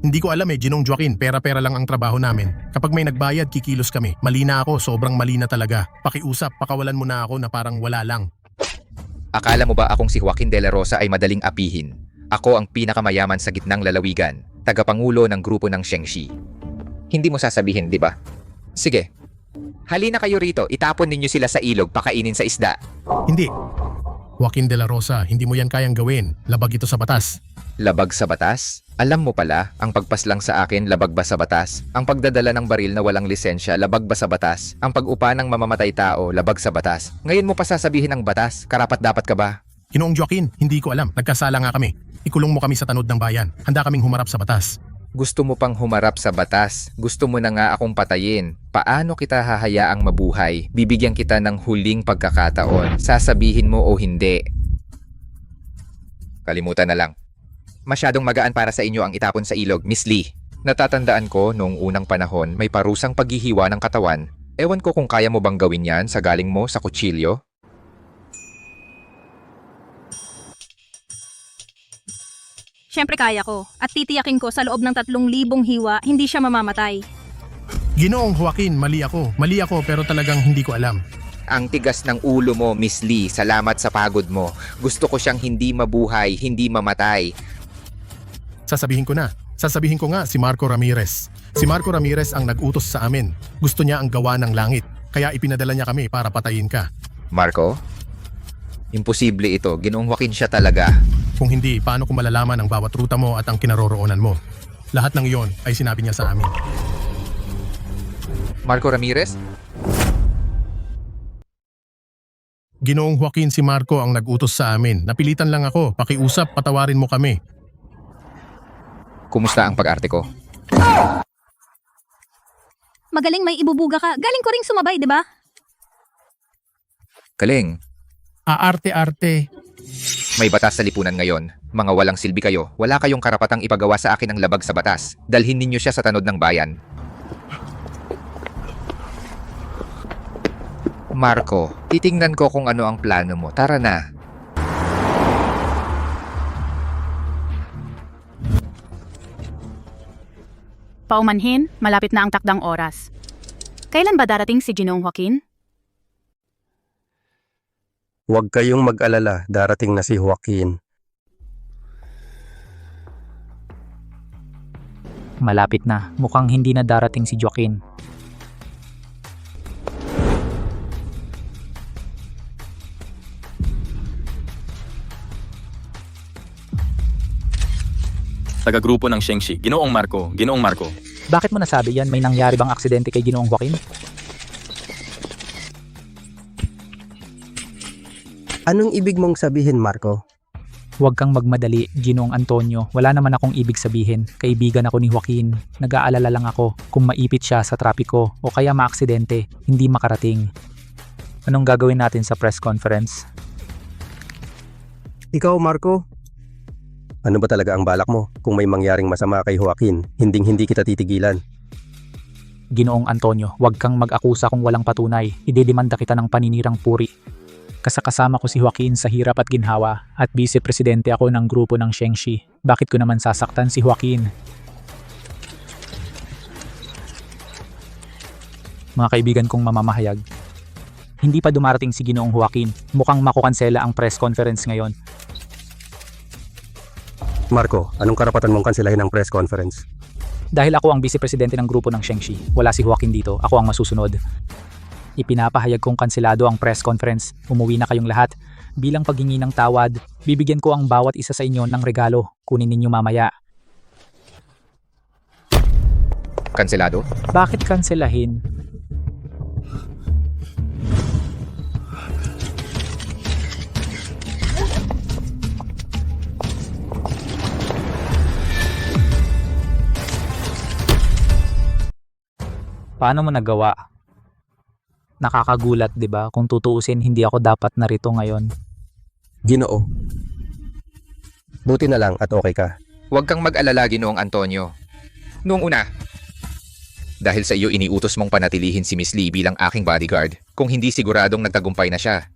Hindi ko alam Ginong Joaquin. Pera-pera lang ang trabaho namin. Kapag may nagbayad, kikilos kami. Mali na ako, sobrang mali na talaga. Pakiusap, pakawalan mo na ako na parang wala lang. Akala mo ba akong si Joaquin de la Rosa ay madaling apihin? Ako ang pinakamayaman sa gitnang lalawigan, tagapangulo ng grupo ng Shengxi. Hindi mo sasabihin, di ba? Sige, Halina kayo rito, itapon ninyo sila sa ilog, pakainin sa isda. Hindi. Joaquin de la Rosa, hindi mo yan kayang gawin. Labag ito sa batas. Labag sa batas? Alam mo pala, ang pagpaslang sa akin, labag ba sa batas? Ang pagdadala ng baril na walang lisensya, labag ba sa batas? Ang pag-upa ng mamamatay tao, labag sa batas? Ngayon mo pa sasabihin ng batas, karapat dapat ka ba? Ginoong Joaquin, hindi ko alam. Nagkasala nga kami. Ikulong mo kami sa tanod ng bayan. Handa kaming humarap sa batas. Gusto mo pang humarap sa batas? Gusto mo na nga akong patayin? Paano kita hahayaang mabuhay? Bibigyan kita ng huling pagkakataon. Sasabihin mo o hindi? Kalimutan na lang. Masyadong magaan para sa inyo ang itapon sa ilog, Miss Lee. Natatandaan ko noong unang panahon may parusang paghihiwa ng katawan. Ewan ko kung kaya mo bang gawin yan sa galing mo sa kutsilyo? Siyempre kaya ko. At titiyakin ko sa loob ng 3,000 hiwa, hindi siya mamamatay. Ginoong Joaquin, mali ako. Mali ako pero talagang hindi ko alam. Ang tigas ng ulo mo, Miss Lee. Salamat sa pagod mo. Gusto ko siyang hindi mabuhay, hindi mamatay. Sasabihin ko na. Sasabihin ko nga si Marco Ramirez. Si Marco Ramirez ang nag-utos sa amin. Gusto niya ang gawa ng langit. Kaya ipinadala niya kami para patayin ka. Marco? Imposible ito. Ginoong Joaquin siya talaga. Kung hindi, paano ko malalaman ang bawat ruta mo at ang kinaroroonan mo? Lahat ng iyon ay sinabi niya sa amin. Marco Ramirez? Ginoong Joaquin, si Marco ang nag-utos sa amin. Napilitan lang ako. Pakiusap, patawarin mo kami. Kumusta ang pag-arte ko? Magaling, may ibubuga ka. Galing ko ring sumabay, di ba? Galing. Aarte-arte. May batas sa lipunan ngayon. Mga walang silbi kayo. Wala kayong karapatang ipagawa sa akin ang labag sa batas. Dalhin ninyo siya sa tanod ng bayan. Marco, titingnan ko kung ano ang plano mo. Tara na. Paumanhin, malapit na ang takdang oras. Kailan ba darating si Ginoong Joaquin? Huwag kayong mag-alala, darating na si Joaquin. Malapit na. Mukhang hindi na darating si Joaquin. Taga-grupo ng Shengshi. Ginoong Marco. Ginoong Marco. Bakit mo nasabi yan? May nangyari bang aksidente kay Ginoong Joaquin? Anong ibig mong sabihin, Marco? Huwag kang magmadali, Ginoong Antonio. Wala naman akong ibig sabihin. Kaibigan ako ni Joaquin. Nag-aalala lang ako kung maipit siya sa trapiko o kaya maaksidente, hindi makarating. Anong gagawin natin sa press conference? Ikaw, Marco? Ano ba talaga ang balak mo? Kung may mangyaring masama kay Joaquin, hinding-hindi kita titigilan. Ginoong Antonio, huwag kang mag-akusa kung walang patunay. Idedemanda kita ng paninirang puri. Kasama ko si Joaquin sa hirap at ginhawa at vice-presidente ako ng grupo ng Shengshi. Bakit ko naman sasaktan si Joaquin? Mga kaibigan kong mamamahayag, hindi pa dumarating si Ginoong Joaquin. Mukhang makukansela ang press conference ngayon. Marco, anong karapatan mong kanselahin ang press conference? Dahil ako ang vice-presidente ng grupo ng Shengshi, wala si Joaquin dito, ako ang masusunod. Ipinapahayag kong kanselado ang press conference. Umuwi na kayong lahat. Bilang paghingi ng tawad, bibigyan ko ang bawat isa sa inyo ng regalo. Kunin ninyo mamaya. Kanselado? Bakit kanselahin? Paano mo nagawa? Nakakagulat, 'di ba? Kung tutuusin, hindi ako dapat narito ngayon. Ginoo. Buti na lang at okay ka. Huwag kang mag-alala, Ginoong Antonio. Noong una, dahil sa iyo iniutos mong panatilihin si Miss Lee bilang aking bodyguard kung hindi siguradong nagtagumpay na siya.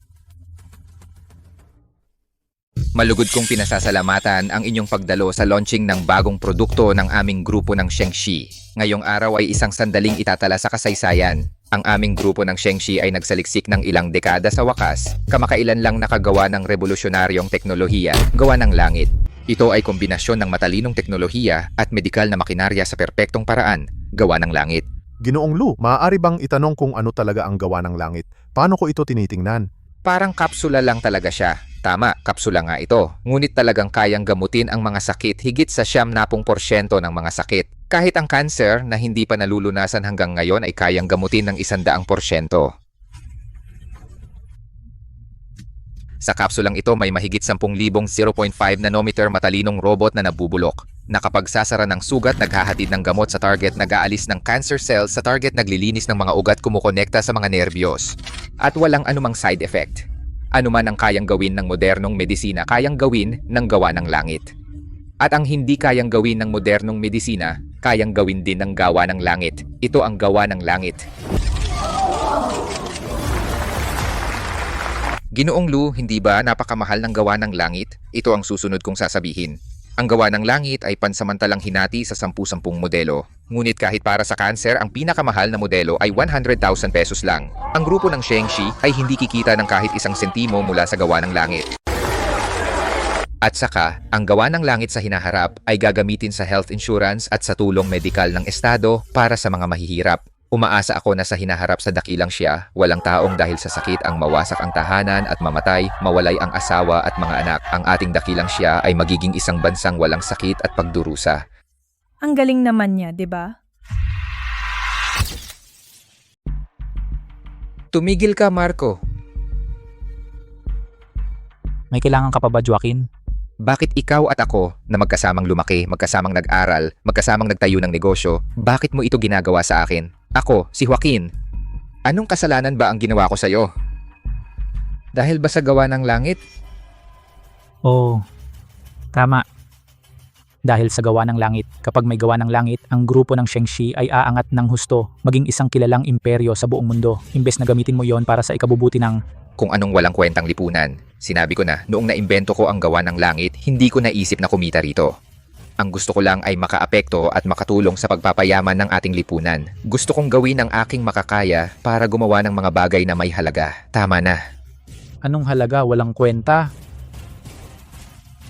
Malugod kong pinasasalamatan ang inyong pagdalo sa launching ng bagong produkto ng aming grupo ng Shengshi. Ngayong araw ay isang sandaling itatala sa kasaysayan. Ang aming grupo ng Shengshi ay nagsaliksik ng ilang dekada sa wakas. Kamakailan lang nakagawa ng revolusyonaryong teknolohiya, gawa ng langit. Ito ay kombinasyon ng matalinong teknolohiya at medikal na makinarya sa perpektong paraan, gawa ng langit. Ginoong Lu, maaari bang itanong kung ano talaga ang gawa ng langit? Paano ko ito tinitingnan? Parang kapsula lang talaga siya. Tama, kapsula nga ito. Ngunit talagang kayang gamutin ang mga sakit higit sa 70% ng mga sakit. Kahit ang cancer na hindi pa nalulunasan hanggang ngayon ay kayang gamutin ng 100%. Sa kapsulang ito may mahigit 10,000 0.5 nanometer matalinong robot na nabubulok. Nakapagsasara ng sugat, naghahatid ng gamot sa target, nag-aalis ng cancer cells sa target, naglilinis ng mga ugat, kumukonekta sa mga nerbiyos. At walang anumang side effect. Ano man ang kayang gawin ng modernong medisina, kayang gawin ng gawa ng langit. At ang hindi kayang gawin ng modernong medisina, kayang gawin din ng gawa ng langit. Ito ang gawa ng langit. Ginoong Lu, hindi ba napakamahal ng gawa ng langit? Ito ang susunod kong sasabihin. Ang gawa ng langit ay pansamantalang hinati sa 10-10 modelo. Ngunit kahit para sa cancer, ang pinakamahal na modelo ay 100,000 pesos lang. Ang grupo ng Shengshi ay hindi kikita ng kahit 1 sentimo mula sa gawa ng langit. At saka, ang gawa ng langit sa hinaharap ay gagamitin sa health insurance at sa tulong medikal ng estado para sa mga mahihirap. Umaasa ako na sa hinaharap sa dakilang siya, walang taong dahil sa sakit ang mawasak ang tahanan at mamatay, mawalay ang asawa at mga anak. Ang ating dakilang siya ay magiging isang bansang walang sakit at pagdurusa. Ang galing naman niya, di ba? Tumigil ka, Marco. May kailangan ka pa ba, Joaquin? Bakit ikaw at ako na magkasamang lumaki, magkasamang nag-aral, magkasamang nagtayo ng negosyo, bakit mo ito ginagawa sa akin? Ako, si Joaquin. Anong kasalanan ba ang ginawa ko sa'yo? Dahil ba sa gawa ng langit? Oo, tama. Dahil sa gawa ng langit, kapag may gawa ng langit, ang grupo ng Shengshi ay aangat ng husto, maging isang kilalang imperyo sa buong mundo, imbes na gamitin mo yon para sa ikabubuti ng Kung anong walang kwentang lipunan. Sinabi ko na, noong naimbento ko ang gawa ng langit, hindi ko naisip na kumita rito. Ang gusto ko lang ay makaapekto at makatulong sa pagpapayaman ng ating lipunan. Gusto kong gawin ang aking makakaya para gumawa ng mga bagay na may halaga. Tama na. anong halaga, walang kwenta.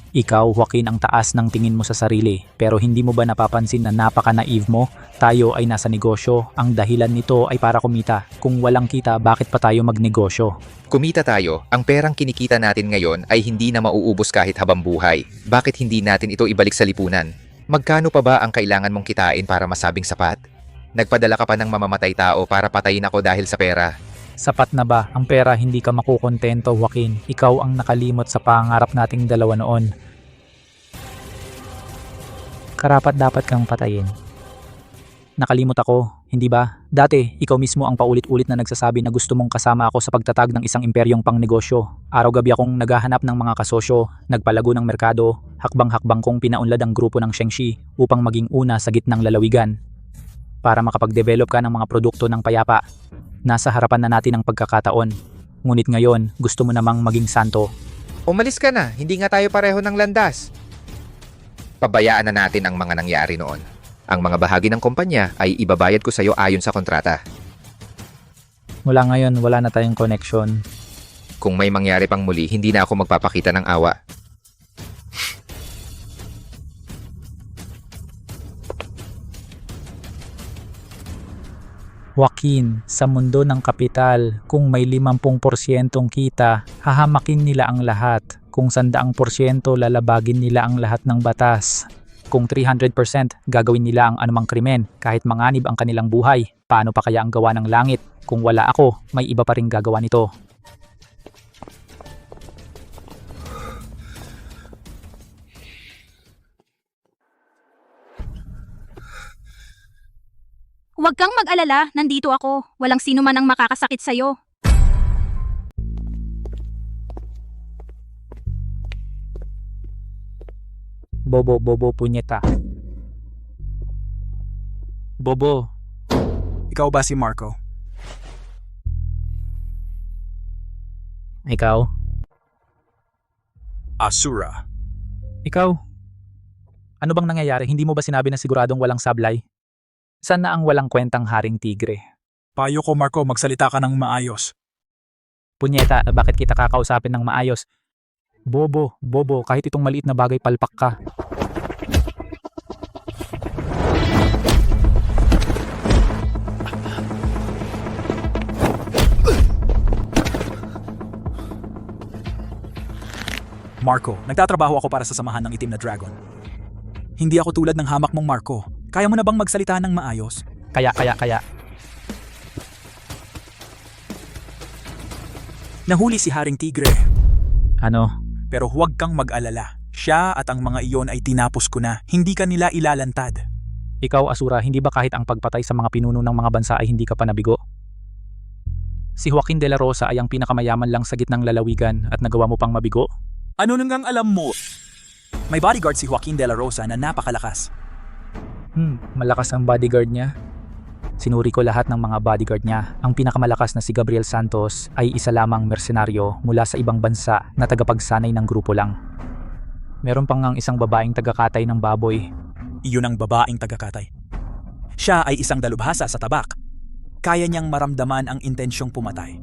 Ikaw, Joaquin, ang taas ng tingin mo sa sarili, pero hindi mo ba napapansin na napaka-naive mo? Tayo ay nasa negosyo, ang dahilan nito ay para kumita. Kung walang kita, bakit pa tayo magnegosyo? Kumita tayo, ang perang kinikita natin ngayon ay hindi na mauubos kahit habang buhay. Bakit hindi natin ito ibalik sa lipunan? Magkano pa ba ang kailangan mong kitain para masabing sapat? Nagpadala ka pa ng mamamatay tao para patayin ako dahil sa pera. Sapat na ba ang pera? Hindi ka makukontento, Joaquin. Ikaw ang nakalimot sa pangarap nating dalawa noon. Karapat dapat kang patayin. Nakalimot ako, hindi ba? Dati, ikaw mismo ang paulit-ulit na nagsasabi na gusto mong kasama ako sa pagtatag ng isang imperyong pangnegosyo. Araw-gabi akong naghahanap ng mga kasosyo, nagpalago ng merkado, hakbang-hakbang kong pinaunlad ang grupo ng Shengshi upang maging una sa gitnang lalawigan. Para makapag-develop ka ng mga produkto ng payapa. Nasa harapan na natin ang pagkakataon. Ngunit ngayon, gusto mo namang maging santo. Umalis ka na, hindi nga tayo pareho ng landas. Pabayaan na natin ang mga nangyari noon. Ang mga bahagi ng kumpanya ay ibabayad ko sa iyo ayon sa kontrata. Mula ngayon, wala na tayong connection. Kung may mangyari pang muli, hindi na ako magpapakita ng awa. Joaquin, sa mundo ng kapital, kung may 50% kita, hahamakin nila ang lahat. Kung 100% lalabagin nila ang lahat ng batas. Kung 300% gagawin nila ang anumang krimen, kahit manganib ang kanilang buhay. Paano pa kaya ang gawa ng langit? Kung wala ako, may iba pa ring gagawa nito. Huwag kang mag-alala, nandito ako. Walang sino man ang makakasakit sa'yo. Bobo, punyeta. Bobo. Ikaw ba si Marco? Ikaw? Asura. Ikaw? Ano bang nangyayari? Hindi mo ba sinabi na siguradong walang sablay? Saan na ang walang kwentang haring tigre? Payo ko, Marco, magsalita ka ng maayos. Punyeta, bakit kita kakausapin ng maayos? Bobo, kahit itong maliit na bagay palpak ka. Marco, nagtatrabaho ako para sa samahan ng Itim na Dragon. Hindi ako tulad ng hamak mong Marco. Kaya mo na bang magsalita ng maayos? Kaya. Nahuli si Haring Tigre. Ano? Pero huwag kang mag-alala. Siya at ang mga iyon ay tinapos ko na. Hindi ka nila ilalantad. Ikaw, Asura, hindi ba kahit ang pagpatay sa mga pinuno ng mga bansa ay hindi ka pa nabigo? Si Joaquin de la Rosa ay ang pinakamayaman lang sa gitnang lalawigan at nagawa mo pang mabigo? Ano nang alam mo? May bodyguard si Joaquin de la Rosa na napakalakas. Malakas ang bodyguard niya. Sinuri ko lahat ng mga bodyguard niya. Ang pinakamalakas na si Gabriel Santos ay isa lamang mersenaryo mula sa ibang bansa na tagapagsanay ng grupo lang. Meron pang ang isang babaeng tagakatay ng baboy. Iyon ang babaeng tagakatay. Siya ay isang dalubhasa sa tabak. Kaya niyang maramdaman ang intensyong pumatay.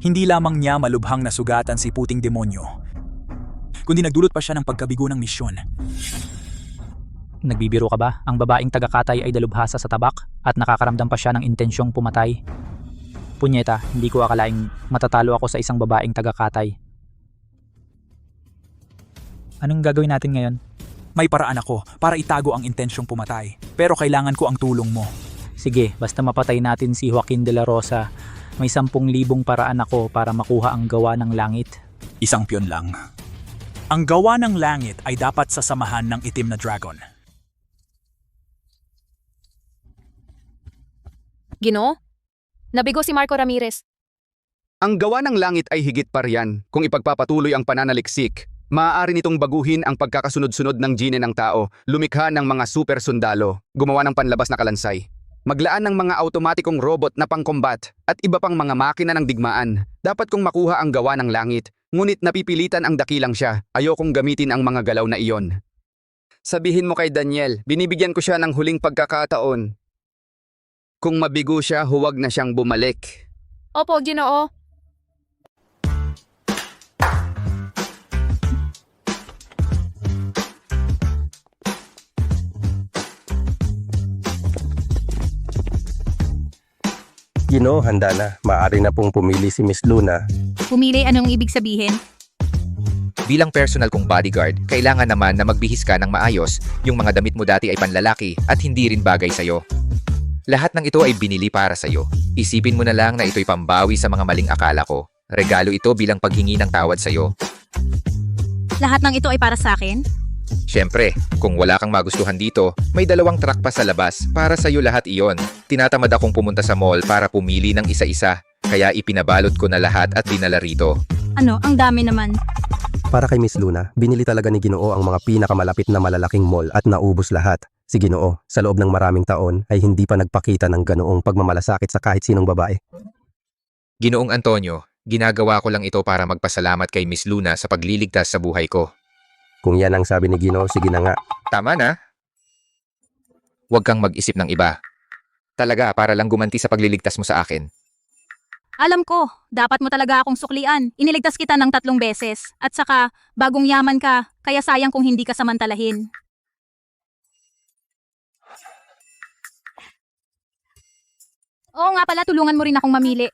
Hindi lamang niya malubhang nasugatan si puting demonyo, kundi nagdulot pa siya ng pagkabigo ng misyon. Nagbibiro ka ba? Ang babaeng tagakatay ay dalubhasa sa tabak at nakakaramdam pa siya ng intensyong pumatay. Punyeta, hindi ko akalaing matatalo ako sa isang babaeng tagakatay. Anong gagawin natin ngayon? May paraan ako para itago ang intensyong pumatay, pero kailangan ko ang tulong mo. Sige, basta mapatay natin si Joaquin de la Rosa, may 10,000 paraan ako para makuha ang gawa ng langit. Isang piyon lang. Ang gawa ng langit ay dapat sasamahan ng Itim na Dragon. Ginoo? Nabigo si Marco Ramirez. Ang gawa ng langit ay higit pa riyan. Kung ipagpapatuloy ang pananaliksik, maaari nitong baguhin ang pagkakasunod-sunod ng gene ng tao, lumikha ng mga super sundalo, gumawa ng panlabas na kalansay, maglaan ng mga automatikong robot na pangkombat at iba pang mga makina ng digmaan. Dapat kong makuha ang gawa ng langit, ngunit napipilitan ang dakilang siya. Ayokong gamitin ang mga galaw na iyon. Sabihin mo kay Daniel, binibigyan ko siya ng huling pagkakataon. Kung mabigo siya, huwag na siyang bumalik. Opo, Ginoo. Ginoo, handa na. Maaari na pong pumili si Miss Luna. Pumili, anong ibig sabihin? Bilang personal kong bodyguard, kailangan naman na magbihis ka ng maayos. Yung mga damit mo dati ay panlalaki at hindi rin bagay sa'yo. Lahat ng ito ay binili para sa'yo. Isipin mo na lang na ito'y pambawi sa mga maling akala ko. Regalo ito bilang paghingi ng tawad sa'yo. Lahat ng ito ay para sa akin? Siyempre, kung wala kang magustuhan dito, may 2 truck pa sa labas. Para sa'yo lahat iyon. Tinatamad akong pumunta sa mall para pumili ng isa-isa. Kaya ipinabalot ko na lahat at dinala rito. Ano, ang dami naman. Para kay Miss Luna, binili talaga ni Ginoo ang mga pinakamalapit na malalaking mall at naubos lahat. Si Ginoo, sa loob ng maraming taon ay hindi pa nagpakita ng ganoong pagmamalasakit sa kahit sinong babae. Ginoong Antonio, ginagawa ko lang ito para magpasalamat kay Miss Luna sa pagliligtas sa buhay ko. Kung yan ang sabi ni Ginoo, sige na nga. Tama na. Huwag kang mag-isip ng iba. Talaga, para lang gumanti sa pagliligtas mo sa akin. Alam ko, dapat mo talaga akong suklian. Iniligtas kita ng 3 beses. At saka, bagong yaman ka, kaya sayang kung hindi ka samantalahin. Oo nga pala, tulungan mo rin akong mamili.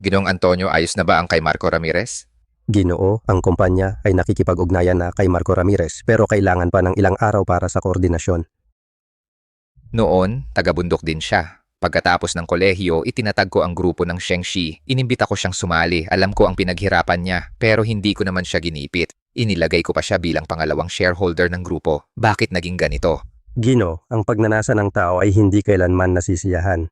Ginoong Antonio, ayos na ba ang kay Marco Ramirez? Ginoo, ang kumpanya ay nakikipag-ugnayan na kay Marco Ramirez pero kailangan pa ng ilang araw para sa koordinasyon. Noon, taga-bundok din siya. Pagkatapos ng kolehiyo, itinatag ko ang grupo ng Shengshi. Inimbita ko siyang sumali. Alam ko ang pinaghirapan niya, pero hindi ko naman siya ginipit. Inilagay ko pa siya bilang pangalawang shareholder ng grupo. Bakit naging ganito? Ginoo, ang pagnanasa ng tao ay hindi kailanman nasisiyahan.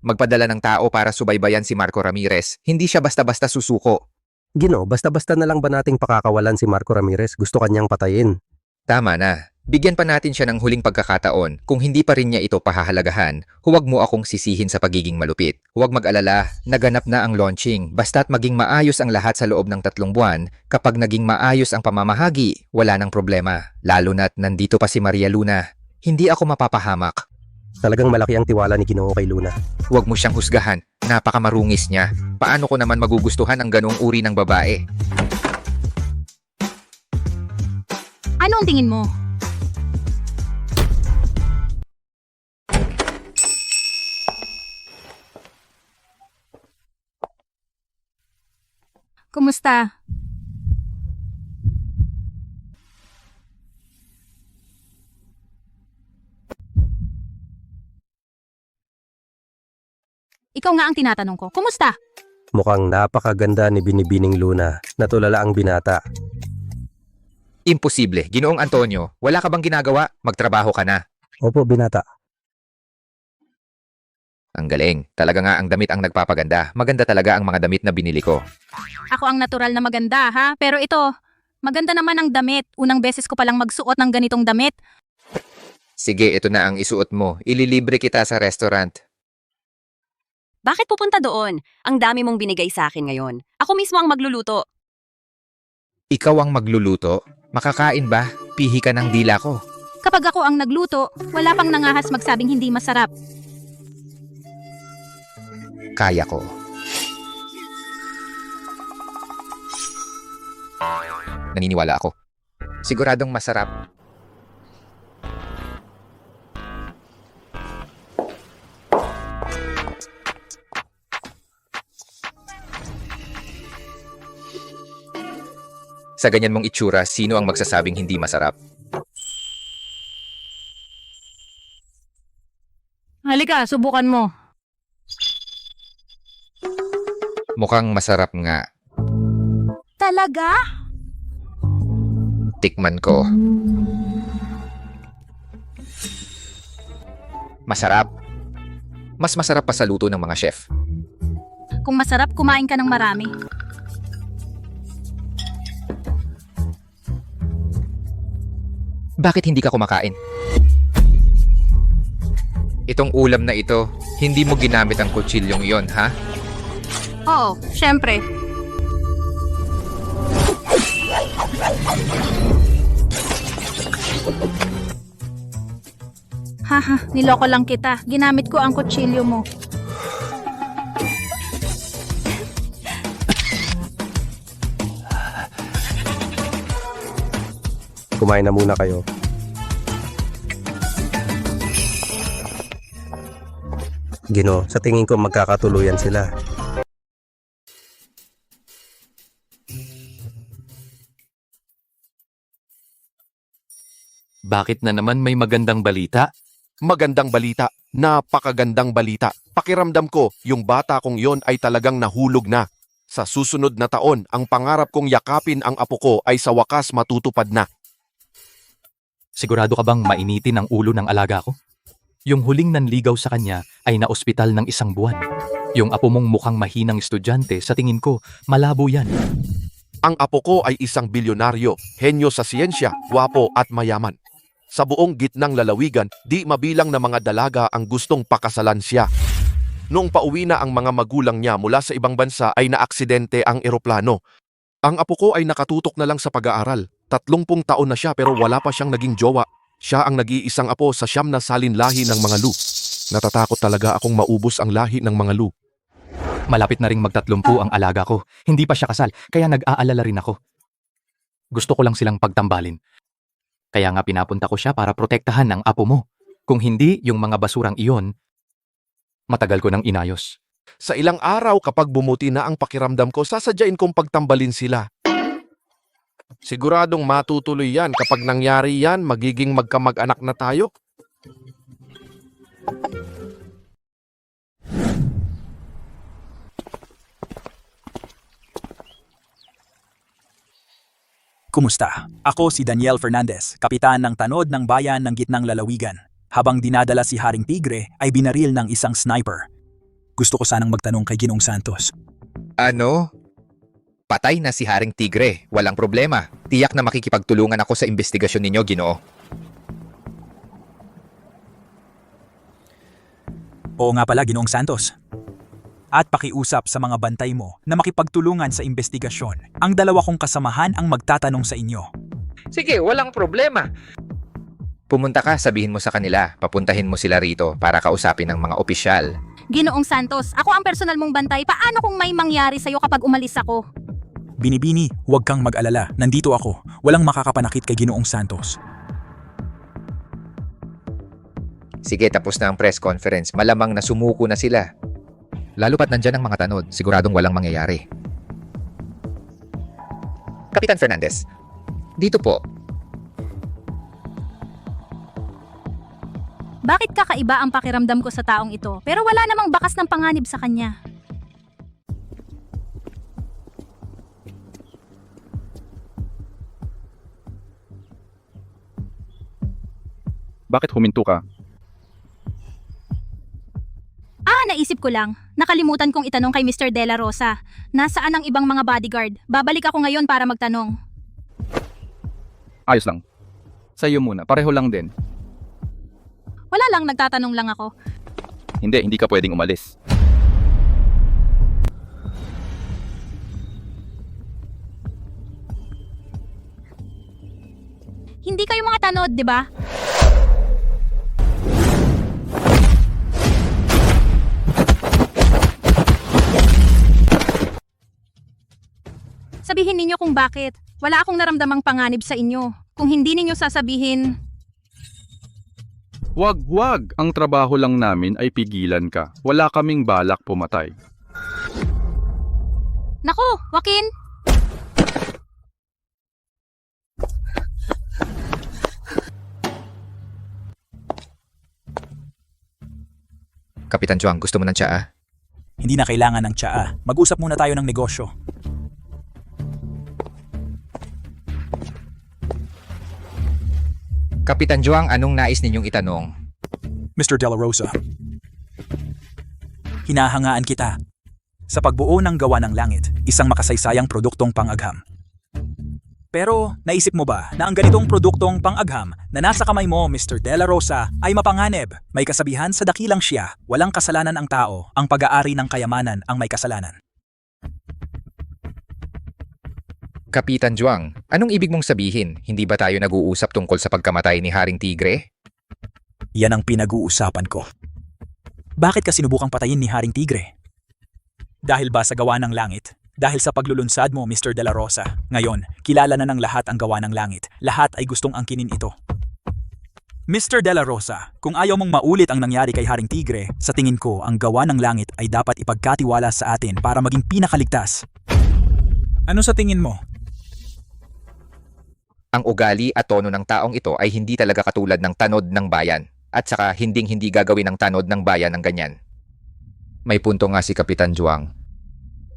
Magpadala ng tao para subaybayan si Marco Ramirez. Hindi siya basta-basta susuko. Ginoo, basta-basta na lang ba nating pakakawalan si Marco Ramirez? Gusto kanyang patayin. Tama na. Bigyan pa natin siya ng huling pagkakataon. Kung hindi pa rin niya ito pahahalagahan, huwag mo akong sisihin sa pagiging malupit. Huwag mag-alala, naganap na ang launching. Basta't maging maayos ang lahat sa loob ng 3 buwan, kapag naging maayos ang pamamahagi, wala nang problema. Lalo na't nandito pa si Maria Luna. Hindi ako mapapahamak. Talagang malaki ang tiwala ni Ginoo kay Luna. Huwag mo siyang husgahan. Napakamarungis niya. Paano ko naman magugustuhan ang ganong uri ng babae? Ano ang tingin mo? Kumusta? Ikaw nga ang tinatanong ko. Kumusta? Mukhang napakaganda ni Binibining Luna. Natulala ang binata. Imposible. Ginoong Antonio, wala ka bang ginagawa? Magtrabaho ka na. Opo, binata. Ang galing. Talaga nga ang damit ang nagpapaganda. Maganda talaga ang mga damit na binili ko. Ako ang natural na maganda, ha? Pero ito, maganda naman ang damit. Unang beses ko palang magsuot ng ganitong damit. Sige, ito na ang isuot mo. Ililibre kita sa restaurant. Bakit pupunta doon? Ang dami mong binigay sa akin ngayon. Ako mismo ang magluluto. Ikaw ang magluluto? Makakain ba? Pihi ka ng dila ko. Kapag ako ang nagluto, wala pang nangahas magsabing hindi masarap. Kaya ko. Naniniwala ako. Siguradong masarap. Sa ganyan mong itsura, sino ang magsasabing hindi masarap? Halika, subukan mo. Mukhang masarap nga. Talaga? Tikman ko. Masarap. Mas masarap pa sa luto ng mga chef. Kung masarap, kumain ka ng marami. Bakit hindi ka kumakain? Itong ulam na ito, hindi mo ginamit ang kutsilyong iyon, ha? Oo, syempre. Haha, niloko lang kita. Ginamit ko ang kutsilyo mo. Kumain na muna kayo. Gino, sa tingin ko magkakatuluyan sila. Bakit na naman may magandang balita? Magandang balita. Napakagandang balita. Pakiramdam ko, yung bata kong yon ay talagang nahulog na. Sa susunod na taon, ang pangarap kong yakapin ang apo ko ay sa wakas matutupad na. Sigurado ka bang mainitin ang ulo ng alaga ko? Yung huling nanligaw sa kanya ay naospital ng 1 buwan. Yung apo mong mukhang mahinang estudyante, sa tingin ko, malabo yan. Ang apo ko ay isang bilyonaryo, henyo sa siyensya, gwapo at mayaman. Sa buong gitnang lalawigan, di mabilang na mga dalaga ang gustong pakasalan siya. Noong pauwi na ang mga magulang niya mula sa ibang bansa ay naaksidente ang eroplano. Ang apo ko ay nakatutok na lang sa pag-aaral. 30 taon na siya pero wala pa siyang naging jowa. Siya ang nag-iisang apo sa 9 na salinlahi ng mga Lu. Natatakot talaga akong maubos ang lahi ng mga Lu. Malapit na ring mag-30 ang alaga ko. Hindi pa siya kasal, kaya nag-aalala rin ako. Gusto ko lang silang pagtambalin. Kaya nga pinapunta ko siya para protektahan ang apo mo. Kung hindi, yung mga basurang iyon, matagal ko nang inayos. Sa ilang araw kapag bumuti na ang pakiramdam ko, sasadyain kong pagtambalin sila. Siguradong matutuloy yan. Kapag nangyari yan, magiging magkamag-anak na tayo. Kumusta? Ako si Daniel Fernandez, kapitan ng tanod ng bayan ng Gitnang Lalawigan. Habang dinadala si Haring Tigre, ay binaril ng isang sniper. Gusto ko sanang magtanong kay Ginoong Santos. Ano? Patay na si Haring Tigre. Walang problema. Tiyak na makikipagtulungan ako sa investigasyon ninyo, Ginoo. Oo nga pala, Ginoong Santos. At pakiusap sa mga bantay mo na makipagtulungan sa investigasyon. Ang 2 kong kasamahan ang magtatanong sa inyo. Sige, walang problema. Pumunta ka, sabihin mo sa kanila. Papuntahin mo sila rito para kausapin ng mga opisyal. Ginoong Santos, ako ang personal mong bantay. Paano kung may mangyari sa'yo kapag umalis ako? Binibini, huwag kang mag-alala. Nandito ako. Walang makakapanakit kay Ginoong Santos. Sige, tapos na ang press conference. Malamang na sumuko na sila. Lalo pat nandyan ang mga tanod, siguradong walang mangyayari. Kapitan Fernandez, dito po. Bakit kakaiba ang pakiramdam ko sa taong ito pero wala namang bakas ng panganib sa kanya? Bakit huminto ka? Naisip ko lang. Nakalimutan kong itanong kay Mr. De La Rosa. Nasaan ang ibang mga bodyguard? Babalik ako ngayon para magtanong. Ayos lang. Sa iyo muna, pareho lang din. Wala lang, nagtatanong lang ako. Hindi ka pwedeng umalis. Hindi kayo mga tanod, di ba? Sabihin ninyo kung bakit. Wala akong naramdamang panganib sa inyo. Kung hindi ninyo sasabihin, Wag. Ang trabaho lang namin ay pigilan ka. Wala kaming balak pumatay. Naku, Joaquin! Kapitan Juang, gusto mo ng tsaa? Hindi na kailangan ng tsaa. Mag-usap muna tayo ng negosyo. Kapitan Juang, anong nais ninyong itanong? Mr. De La Rosa, hinahangaan kita. Sa pagbuo ng gawa ng langit, isang makasaysayang produktong pang-agham. Pero naisip mo ba na ang ganitong produktong pang-agham na nasa kamay mo, Mr. De La Rosa, ay mapanganib? May kasabihan sa dakilang siya, walang kasalanan ang tao, ang pag-aari ng kayamanan ang may kasalanan. Kapitan Juang, anong ibig mong sabihin? Hindi ba tayo nag-uusap tungkol sa pagkamatay ni Haring Tigre? Yan ang pinag-uusapan ko. Bakit ka sinubukang patayin ni Haring Tigre? Dahil ba sa gawa ng langit? Dahil sa paglulunsad mo, Mr. De La Rosa. Ngayon, kilala na ng lahat ang gawa ng langit. Lahat ay gustong angkinin ito. Mr. De La Rosa, kung ayaw mong maulit ang nangyari kay Haring Tigre, sa tingin ko, ang gawa ng langit ay dapat ipagkatiwala sa atin para maging pinakaligtas. Ano sa tingin mo? Ang ugali at tono ng taong ito ay hindi talaga katulad ng tanod ng bayan. At saka hinding-hindi gagawin ng tanod ng bayan ng ganyan. May punto nga si Kapitan Juang.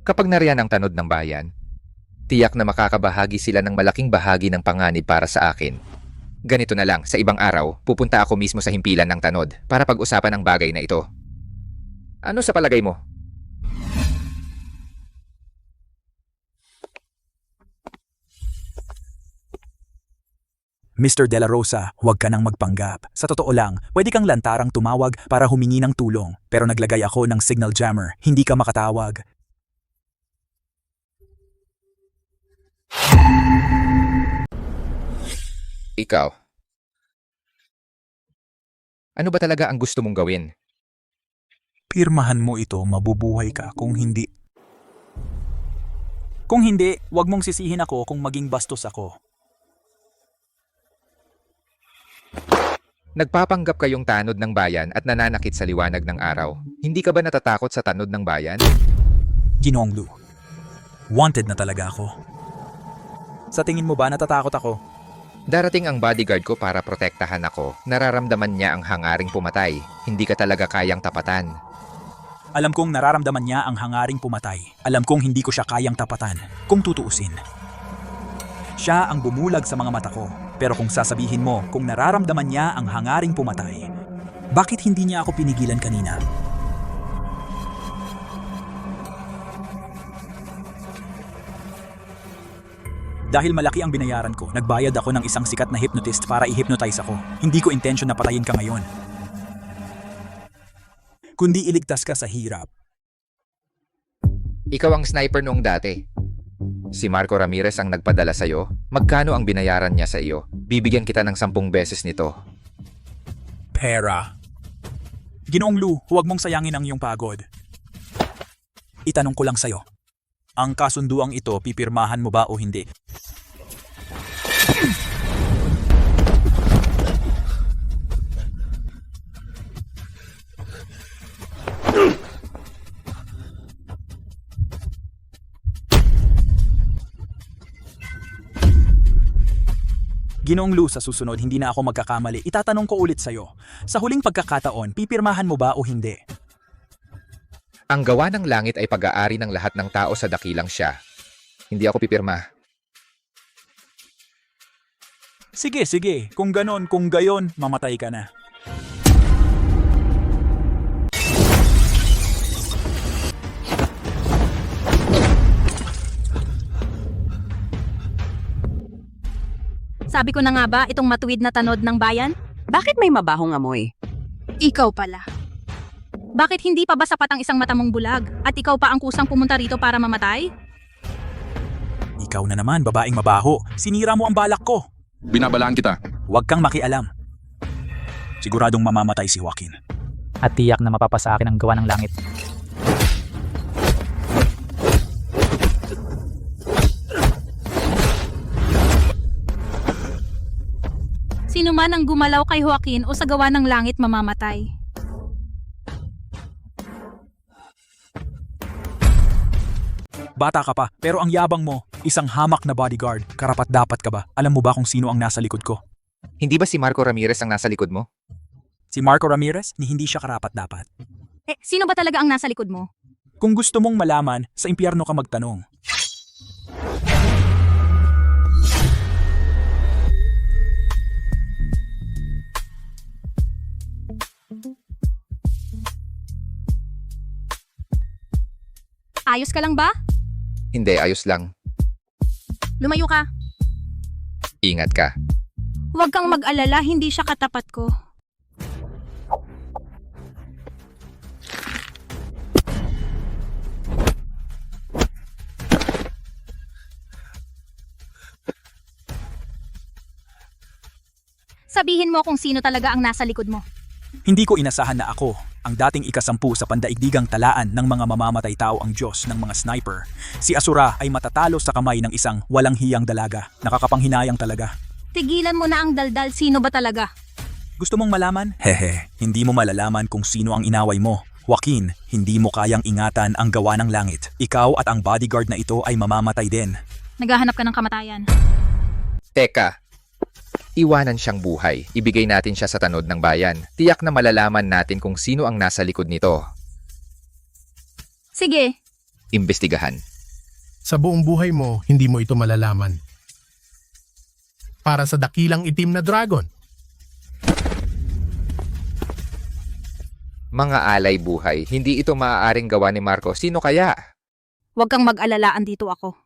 Kapag nariyan ang tanod ng bayan, tiyak na makakabahagi sila ng malaking bahagi ng panganib para sa akin. Ganito na lang, sa ibang araw, pupunta ako mismo sa himpilan ng tanod para pag-usapan ang bagay na ito. Ano sa palagay mo? Mr. De La Rosa, huwag ka nang magpanggap. Sa totoo lang, pwede kang lantarang tumawag para humingi ng tulong. Pero naglagay ako ng signal jammer, hindi ka makatawag. Ikaw. Ano ba talaga ang gusto mong gawin? Pirmahan mo ito, mabubuhay ka. Kung hindi, huwag mong sisihin ako kung maging bastos ako. Nagpapanggap kayong tanod ng bayan at nananakit sa liwanag ng araw. Hindi ka ba natatakot sa tanod ng bayan? Ginoong Lu, wanted na talaga ako. Sa tingin mo ba natatakot ako? Darating ang bodyguard ko para protektahan ako. Nararamdaman niya ang hangaring pumatay. Hindi ka talaga kayang tapatan. Alam kong nararamdaman niya ang hangaring pumatay. Alam kong hindi ko siya kayang tapatan. Kung tutuusin. Siya ang bumulag sa mga mata ko. Pero kung sasabihin mo kung nararamdaman niya ang hangaring pumatay, bakit hindi niya ako pinigilan kanina? Dahil malaki ang binayaran ko, nagbayad ako ng isang sikat na hypnotist para i-hypnotize ako. Hindi ko intention na patayin ka ngayon. Kundi iligtas ka sa hirap. Ikaw ang sniper noong dati. Si Marco Ramirez ang nagpadala sa'yo. Magkano ang binayaran niya sa iyo? Bibigyan kita ng 10 beses nito. Pera. Ginoong Lu, huwag mong sayangin ang iyong pagod. Itanong ko lang sa'yo. Ang kasunduang ito, pipirmahan mo ba o hindi? Ginoong Lu, sa susunod hindi na ako magkakamali. Itatanong ko ulit sa'yo. Sa huling pagkakataon, pipirmahan mo ba o hindi? Ang gawa ng langit ay pag-aari ng lahat ng tao sa dakilang siya. Hindi ako pipirma. Sige, sige. Kung ganon, kung gayon, mamatay ka na. Sabi ko na nga ba itong matuwid na tanod ng bayan? Bakit may mabahong amoy? Ikaw pala. Bakit hindi pa ba sapat ang isang mata mong bulag? At ikaw pa ang kusang pumunta rito para mamatay? Ikaw na naman, babaeng mabaho. Sinira mo ang balak ko. Binabalaan kita. Huwag kang makialam. Siguradong mamamatay si Joaquin. At tiyak na mapapasa akin ang gawa ng langit. Sino man ang gumalaw kay Joaquin o sa gawa ng langit mamamatay. Bata ka pa, pero ang yabang mo, isang hamak na bodyguard. Karapat-dapat ka ba? Alam mo ba kung sino ang nasa likod ko? Hindi ba si Marco Ramirez ang nasa likod mo? Si Marco Ramirez, ni hindi siya karapat-dapat. Sino ba talaga ang nasa likod mo? Kung gusto mong malaman, sa impyerno ka magtanong. Ayos ka lang ba? Hindi, ayos lang. Lumayo ka. Ingat ka. Huwag kang mag-alala, hindi siya katapat ko. Sabihin mo kung sino talaga ang nasa likod mo. Hindi ko inasahan na ako, ang dating ikasampu sa pandaigdigang talaan ng mga mamamatay tao ang Diyos ng mga sniper. Si Asura ay matatalo sa kamay ng isang walang hiyang dalaga. Nakakapanghinayang talaga. Tigilan mo na ang daldal, sino ba talaga? Gusto mong malaman? Hehe, hindi mo malalaman kung sino ang inaway mo. Joaquin, hindi mo kayang ingatan ang gawa ng langit. Ikaw at ang bodyguard na ito ay mamamatay din. Naghahanap ka ng kamatayan. Teka. Iwanan siyang buhay. Ibigay natin siya sa tanod ng bayan. Tiyak na malalaman natin kung sino ang nasa likod nito. Sige. Imbestigahan. Sa buong buhay mo, hindi mo ito malalaman. Para sa dakilang itim na dragon. Mga alay buhay, hindi ito maaaring gawa ni Marco. Sino kaya? Huwag kang mag-alala, andito ako.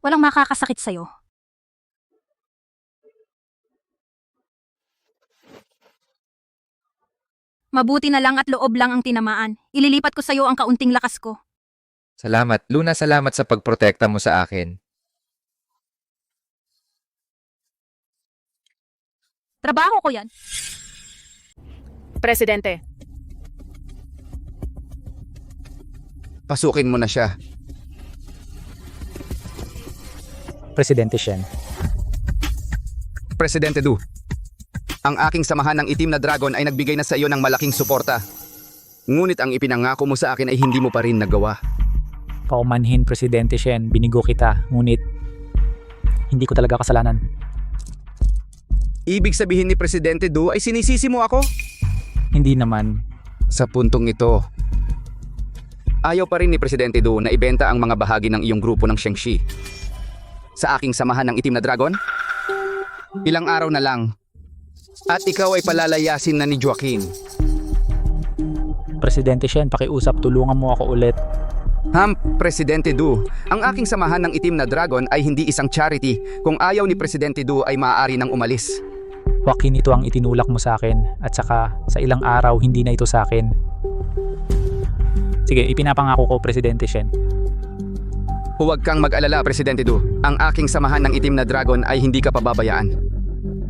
Walang makakasakit sa'yo. Mabuti na lang at loob lang ang tinamaan. Ililipat ko sa'yo ang kaunting lakas ko. Salamat, Luna, salamat sa pagprotekta mo sa akin. Trabaho ko yan. Presidente. Pasukin mo na siya. Presidente Shen. Presidente Du, ang aking samahan ng itim na dragon ay nagbigay na sa iyo ng malaking suporta. Ngunit ang ipinangako mo sa akin ay hindi mo pa rin nagawa. Paumanhin, Presidente Shen, binigo kita, ngunit hindi ko talaga kasalanan. Ibig sabihin ni Presidente Du ay sinisisi mo ako? Hindi naman. Sa puntong ito, ayaw pa rin ni Presidente Du na ibenta ang mga bahagi ng iyong grupo ng Shengshi. Sa aking samahan ng itim na dragon, ilang araw na lang, at ikaw ay palalayasin na ni Joaquin. Presidente Shen, pakiusap, tulungan mo ako ulit. Presidente Du, ang aking samahan ng itim na dragon ay hindi isang charity. Kung ayaw ni Presidente Du ay maaari nang umalis. Joaquin, ito ang itinulak mo sa akin at saka sa ilang araw hindi na ito sa akin. Sige, ipinapangako ko, Presidente Shen. Huwag kang mag-alala, Presidente Du. Ang aking samahan ng itim na dragon ay hindi ka pababayaan.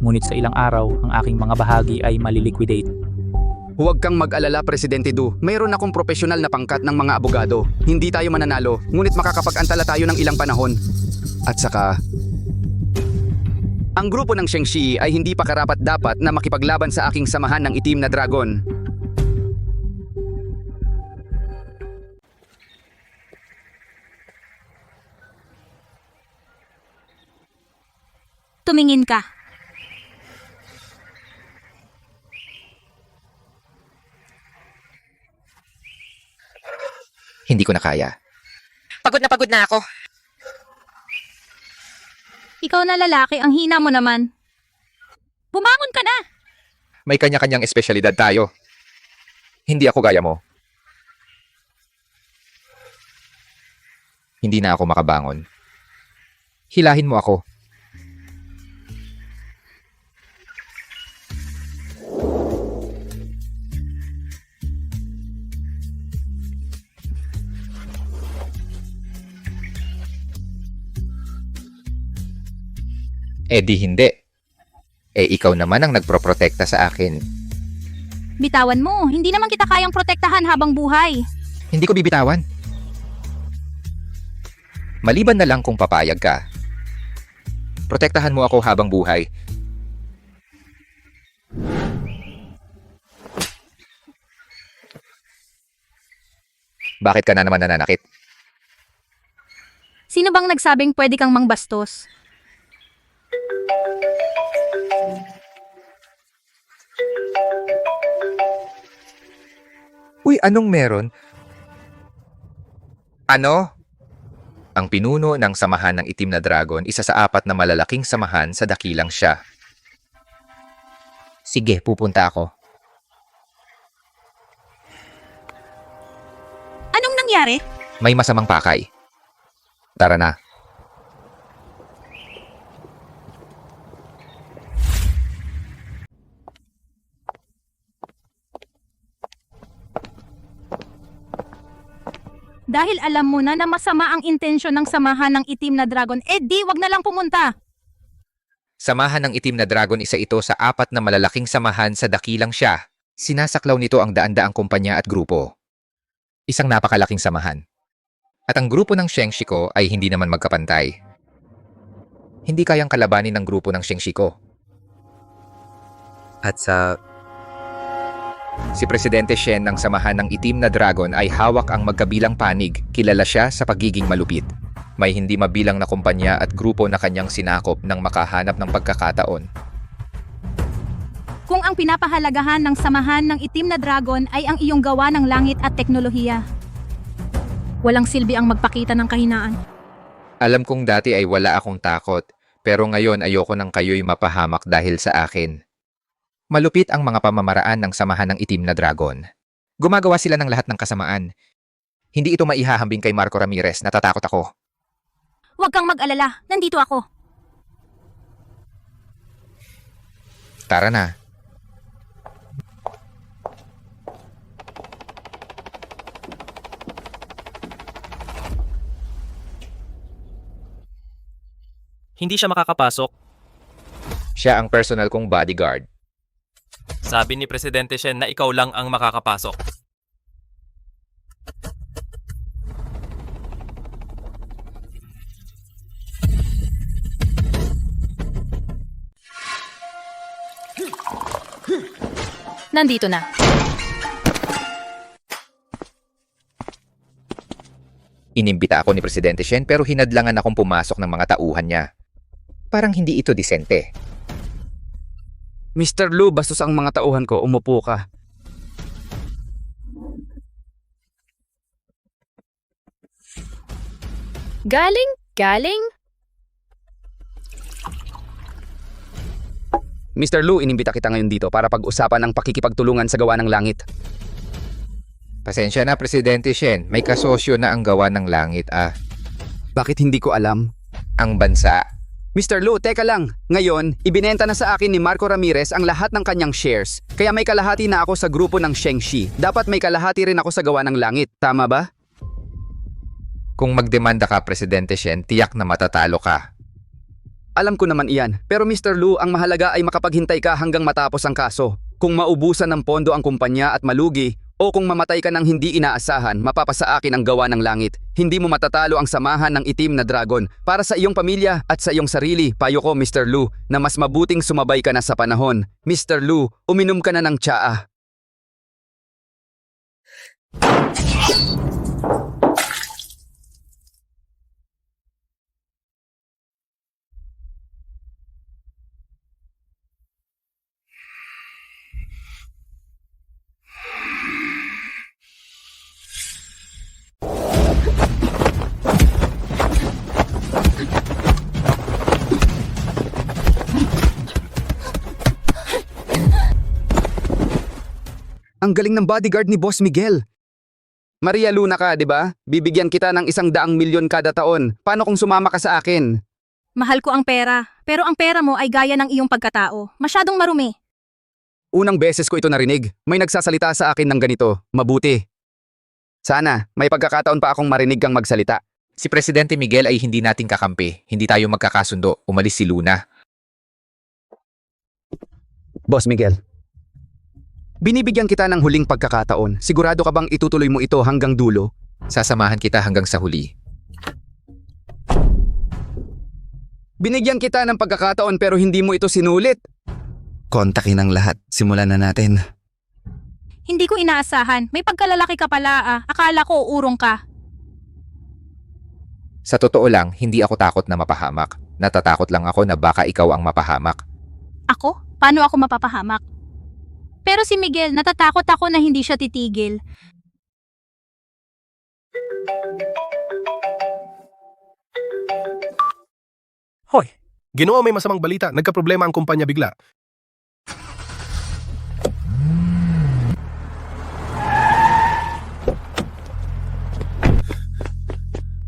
Ngunit sa ilang araw, ang aking mga bahagi ay maliliquidate. Huwag kang mag-alala, Presidente Du. Mayroon akong profesional na pangkat ng mga abogado. Hindi tayo mananalo, ngunit makakapag-antala tayo ng ilang panahon. At saka, ang grupo ng Shengshi ay hindi pa karapat-dapat na makipaglaban sa aking samahan ng itim na dragon. Tumingin ka. Hindi ko na kaya. Pagod na ako. Ikaw na lalaki, ang hina mo naman. Bumangon ka na! May kanya-kanyang espesyalidad tayo. Hindi ako gaya mo. Hindi na ako makabangon. Hilahin mo ako. Eh di hindi. Eh ikaw naman ang nagproprotekta sa akin. Bitawan mo, hindi naman kita kayang protektahan habang buhay. Hindi ko bibitawan. Maliban na lang kung papayag ka. Protektahan mo ako habang buhay. Bakit ka na naman nananakit? Sino bang nagsabing pwede kang mangbastos? Uy, anong meron? Ano? Ang pinuno ng samahan ng itim na dragon, isa sa 4 na malalaking samahan sa dakilang siya. Sige, pupunta ako. Anong nangyari? May masamang pakay. Tara na. Dahil alam mo na masama ang intensyon ng samahan ng itim na dragon, eh di wag na lang pumunta. Samahan ng itim na dragon, isa ito sa 4 na malalaking samahan sa dakilang siya. Sinasaklaw nito ang daan-daang kumpanya at grupo. Isang napakalaking samahan. At ang grupo ng Shengshiko ay hindi naman magkapantay. Hindi kayang kalabanin ng grupo ng Shengshiko. At sa Si Presidente Shen ng samahan ng itim na dragon ay hawak ang magkabilang panig. Kilala siya sa pagiging malupit. May hindi mabilang na kumpanya at grupo na kanyang sinakop nang makahanap ng pagkakataon. Kung ang pinapahalagahan ng samahan ng itim na dragon ay ang iyong gawa ng langit at teknolohiya, walang silbi ang magpakita ng kahinaan. Alam kong dati ay wala akong takot, pero ngayon ayoko nang kayo'y mapahamak dahil sa akin. Malupit ang mga pamamaraan ng samahan ng itim na dragon. Gumagawa sila ng lahat ng kasamaan. Hindi ito maihahambing kay Marco Ramirez, natatakot ako. Huwag kang mag-alala, nandito ako. Tara na. Hindi siya makakapasok. Siya ang personal kong bodyguard. Sabi ni Presidente Shen na ikaw lang ang makakapasok. Nandito na. Inimbita ako ni Presidente Shen pero hinadlangan akong pumasok ng mga tauhan niya. Parang hindi ito disente. Mr. Lu, bastos ang mga tauhan ko. Umupo ka. Galing? Mr. Lu, inimbita kita ngayon dito para pag-usapan ang pakikipagtulungan sa gawa ng langit. Pasensya na, Presidente Shen. May kasosyo na ang gawa ng langit, Bakit hindi ko alam? Ang bansa. Mr. Lu, teka lang. Ngayon, ibinenta na sa akin ni Marco Ramirez ang lahat ng kanyang shares. Kaya may kalahati na ako sa grupo ng Shengshi. Dapat may kalahati rin ako sa gawa ng langit. Tama ba? Kung magdemanda ka, Presidente Shen, tiyak na matatalo ka. Alam ko naman iyan. Pero Mr. Lu, ang mahalaga ay makapaghintay ka hanggang matapos ang kaso. Kung maubusan ng pondo ang kumpanya at malugi, o kung mamatay ka ng hindi inaasahan, mapapasa akin ang gawa ng langit. Hindi mo matatalo ang samahan ng itim na dragon. Para sa iyong pamilya at sa iyong sarili, payo ko Mr. Lu, na mas mabuting sumabay ka na sa panahon. Mr. Lu, uminom ka na ng tsaa. Ang galing ng bodyguard ni Boss Miguel. Maria Luna ka, di ba? Bibigyan kita ng 100 milyon kada taon. Paano kung sumama ka sa akin? Mahal ko ang pera, pero ang pera mo ay gaya ng iyong pagkatao. Masyadong marumi. Unang beses ko ito narinig. May nagsasalita sa akin ng ganito. Mabuti. Sana, may pagkakataon pa akong marinig kang magsalita. Si Presidente Miguel ay hindi natin kakampi. Hindi tayo magkakasundo. Umalis si Luna. Boss Miguel, binibigyan kita ng huling pagkakataon. Sigurado ka bang itutuloy mo ito hanggang dulo? Sasamahan kita hanggang sa huli. Binigyan kita ng pagkakataon pero hindi mo ito sinulit. Kontakin ang lahat. Simulan na natin. Hindi ko inaasahan. May pagkalalaki ka pala. Akala ko urong ka. Sa totoo lang, hindi ako takot na mapahamak. Natatakot lang ako na baka ikaw ang mapahamak. Ako? Paano ako mapapahamak? Pero si Miguel, natatakot ako na hindi siya titigil. Hoy, Ginoo, may masamang balita. Nagkaproblema ang kumpanya bigla.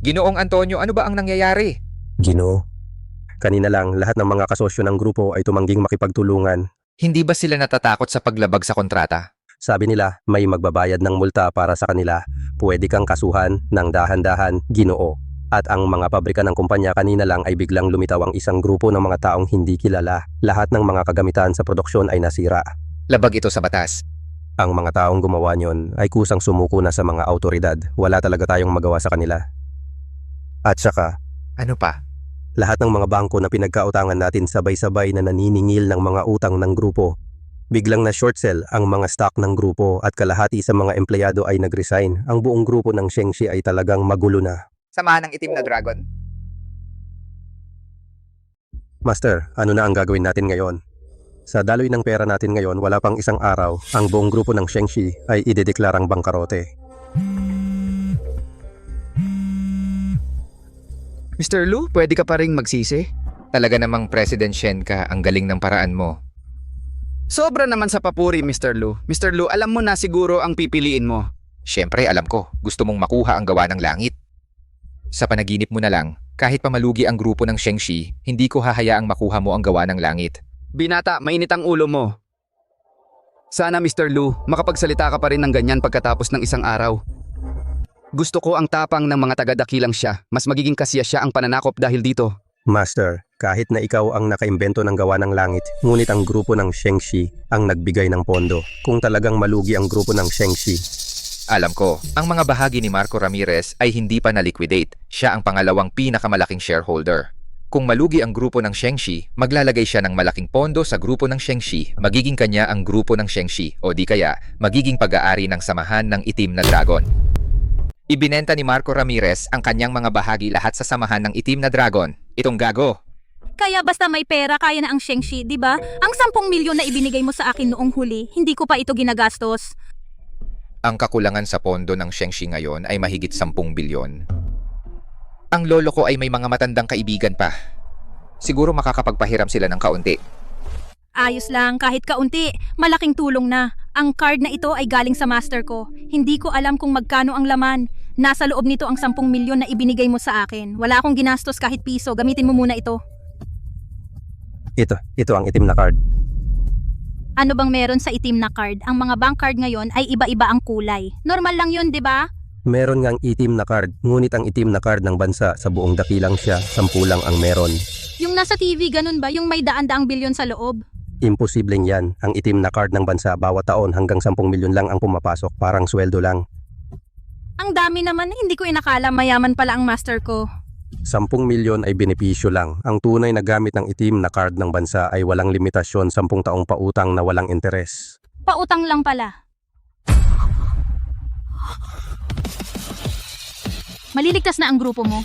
Ginoong Antonio, ano ba ang nangyayari? Ginoo, kanina lang lahat ng mga kasosyo ng grupo ay tumangging makipagtulungan. Hindi ba sila natatakot sa paglabag sa kontrata? Sabi nila may magbabayad ng multa para sa kanila. Pwede kang kasuhan ng dahan-dahan, Ginoo. At ang mga pabrika ng kumpanya kanina lang ay biglang lumitaw ang isang grupo ng mga taong hindi kilala. Lahat ng mga kagamitan sa produksyon ay nasira. Labag ito sa batas. Ang mga taong gumawa niyon ay kusang sumuko na sa mga autoridad. Wala talaga tayong magawa sa kanila. At saka, ano pa? Lahat ng mga bangko na pinagkautangan natin sabay-sabay na naniningil ng mga utang ng grupo. Biglang na short sell ang mga stock ng grupo at kalahati sa mga empleyado ay nag-resign. Ang buong grupo ng Shengshi ay talagang magulo na. Samahan ng itim na dragon. Master, ano na ang gagawin natin ngayon? Sa daloy ng pera natin ngayon, wala pang isang araw, ang buong grupo ng Shengshi ay idedeklarang bangkarote. Mr. Lu, pwede ka pa ring magsisi? Talaga namang President Shen ka, ang galing ng paraan mo. Sobra naman sa papuri, Mr. Lu. Mr. Lu, alam mo na siguro ang pipiliin mo. Siyempre, alam ko. Gusto mong makuha ang gawa ng langit. Sa panaginip mo na lang, kahit pamalugi ang grupo ng Shengshi, hindi ko hahayaang makuha mo ang gawa ng langit. Binata, mainit ang ulo mo. Sana, Mr. Lu, makapagsalita ka pa rin ng ganyan pagkatapos ng isang araw. Gusto ko ang tapang ng mga taga-dakilang siya. Mas magiging kasiya siya ang pananakop dahil dito. Master, kahit na ikaw ang nakaimbento ng gawa ng langit, ngunit ang grupo ng Shengshi ang nagbigay ng pondo. Kung talagang malugi ang grupo ng Shengshi. Alam ko, ang mga bahagi ni Marco Ramirez ay hindi pa na-liquidate. Siya ang pangalawang pinakamalaking shareholder. Kung malugi ang grupo ng Shengshi, maglalagay siya ng malaking pondo sa grupo ng Shengshi. Magiging kanya ang grupo ng Shengshi o di kaya magiging pag-aari ng samahan ng itim na dragon. Ibinenta ni Marco Ramirez ang kanyang mga bahagi lahat sa samahan ng itim na dragon. Itong gago. Kaya basta may pera, kaya na ang Shengshi, di ba? Ang 10 milyon na ibinigay mo sa akin noong huli, hindi ko pa ito ginagastos. Ang kakulangan sa pondo ng Shengshi ngayon ay mahigit 10 bilyon. Ang lolo ko ay may mga matandang kaibigan pa. Siguro makakapagpahiram sila ng kaunti. Ayos lang, kahit kaunti, malaking tulong na. Ang card na ito ay galing sa master ko. Hindi ko alam kung magkano ang laman. Nasa loob nito ang 10 milyon na ibinigay mo sa akin. Wala akong ginastos kahit piso. Gamitin mo muna ito. Ito ang itim na card. Ano bang meron sa itim na card? Ang mga bank card ngayon ay iba-iba ang kulay. Normal lang yun, di ba? Meron ngang itim na card, ngunit ang itim na card ng bansa sa buong dakilang siya, 10 lang ang meron. Yung nasa TV, ganun ba? Yung may daan-daang bilyon sa loob? Imposibleng yan. Ang itim na card ng bansa bawat taon hanggang 10 milyon lang ang pumapasok, parang sweldo lang. Ang dami naman, hindi ko inakala mayaman pala ang master ko. 10 milyon ay benepisyo lang. Ang tunay na gamit ng itim na card ng bansa ay walang limitasyon, 10 taong pautang na walang interes. Pautang lang pala. Maliligtas na ang grupo mo.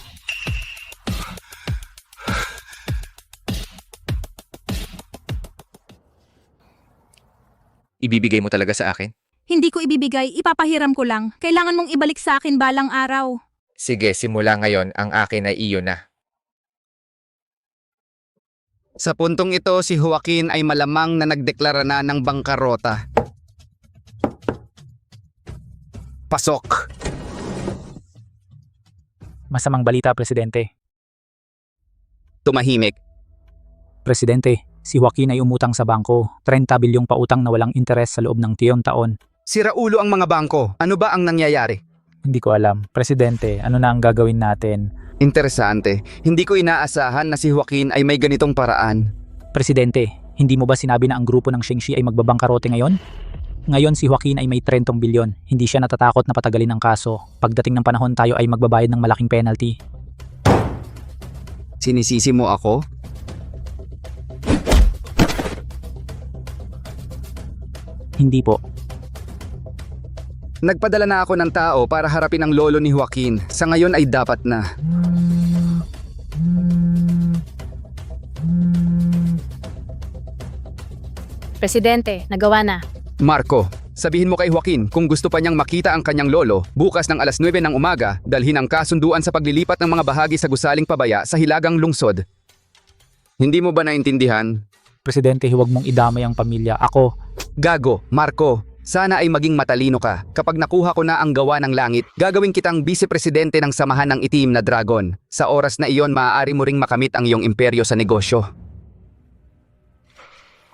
Ibibigay mo talaga sa akin? Hindi ko ibibigay, ipapahiram ko lang. Kailangan mong ibalik sa akin balang araw. Sige, simula ngayon, ang akin ay iyo na. Sa puntong ito, si Joaquin ay malamang na nagdeklara na ng bangkarota. Pasok! Masamang balita, Presidente. Tumahimik. Presidente, si Joaquin ay umutang sa bangko. 30 bilyong pautang na walang interes sa loob ng 10 taon. Sira ulo ang mga bangko. Ano ba ang nangyayari? Hindi ko alam. Presidente, ano na ang gagawin natin? Interesante. Hindi ko inaasahan na si Joaquin ay may ganitong paraan. Presidente, hindi mo ba sinabi na ang grupo ng Shengshi ay magbabangkarote ngayon? Ngayon si Joaquin ay may 30 bilyon. Hindi siya natatakot na patagalin ang kaso. Pagdating ng panahon tayo ay magbabayad ng malaking penalty. Sinisisi mo ako? Hindi po. Nagpadala na ako ng tao para harapin ang lolo ni Joaquin. Sa ngayon ay dapat na. Presidente, nagawa na. Marco, sabihin mo kay Joaquin kung gusto pa niyang makita ang kanyang lolo, bukas ng alas 9 ng umaga, dalhin ang kasunduan sa paglilipat ng mga bahagi sa gusaling pabaya sa Hilagang Lungsod. Hindi mo ba naintindihan? Presidente, huwag mong idamay ang pamilya. Ako. Gago, Marco, sana ay maging matalino ka. Kapag nakuha ko na ang gawa ng langit, gagawin kitang vice-presidente ng samahan ng itim na dragon. Sa oras na iyon, maaari mo ring makamit ang iyong imperyo sa negosyo.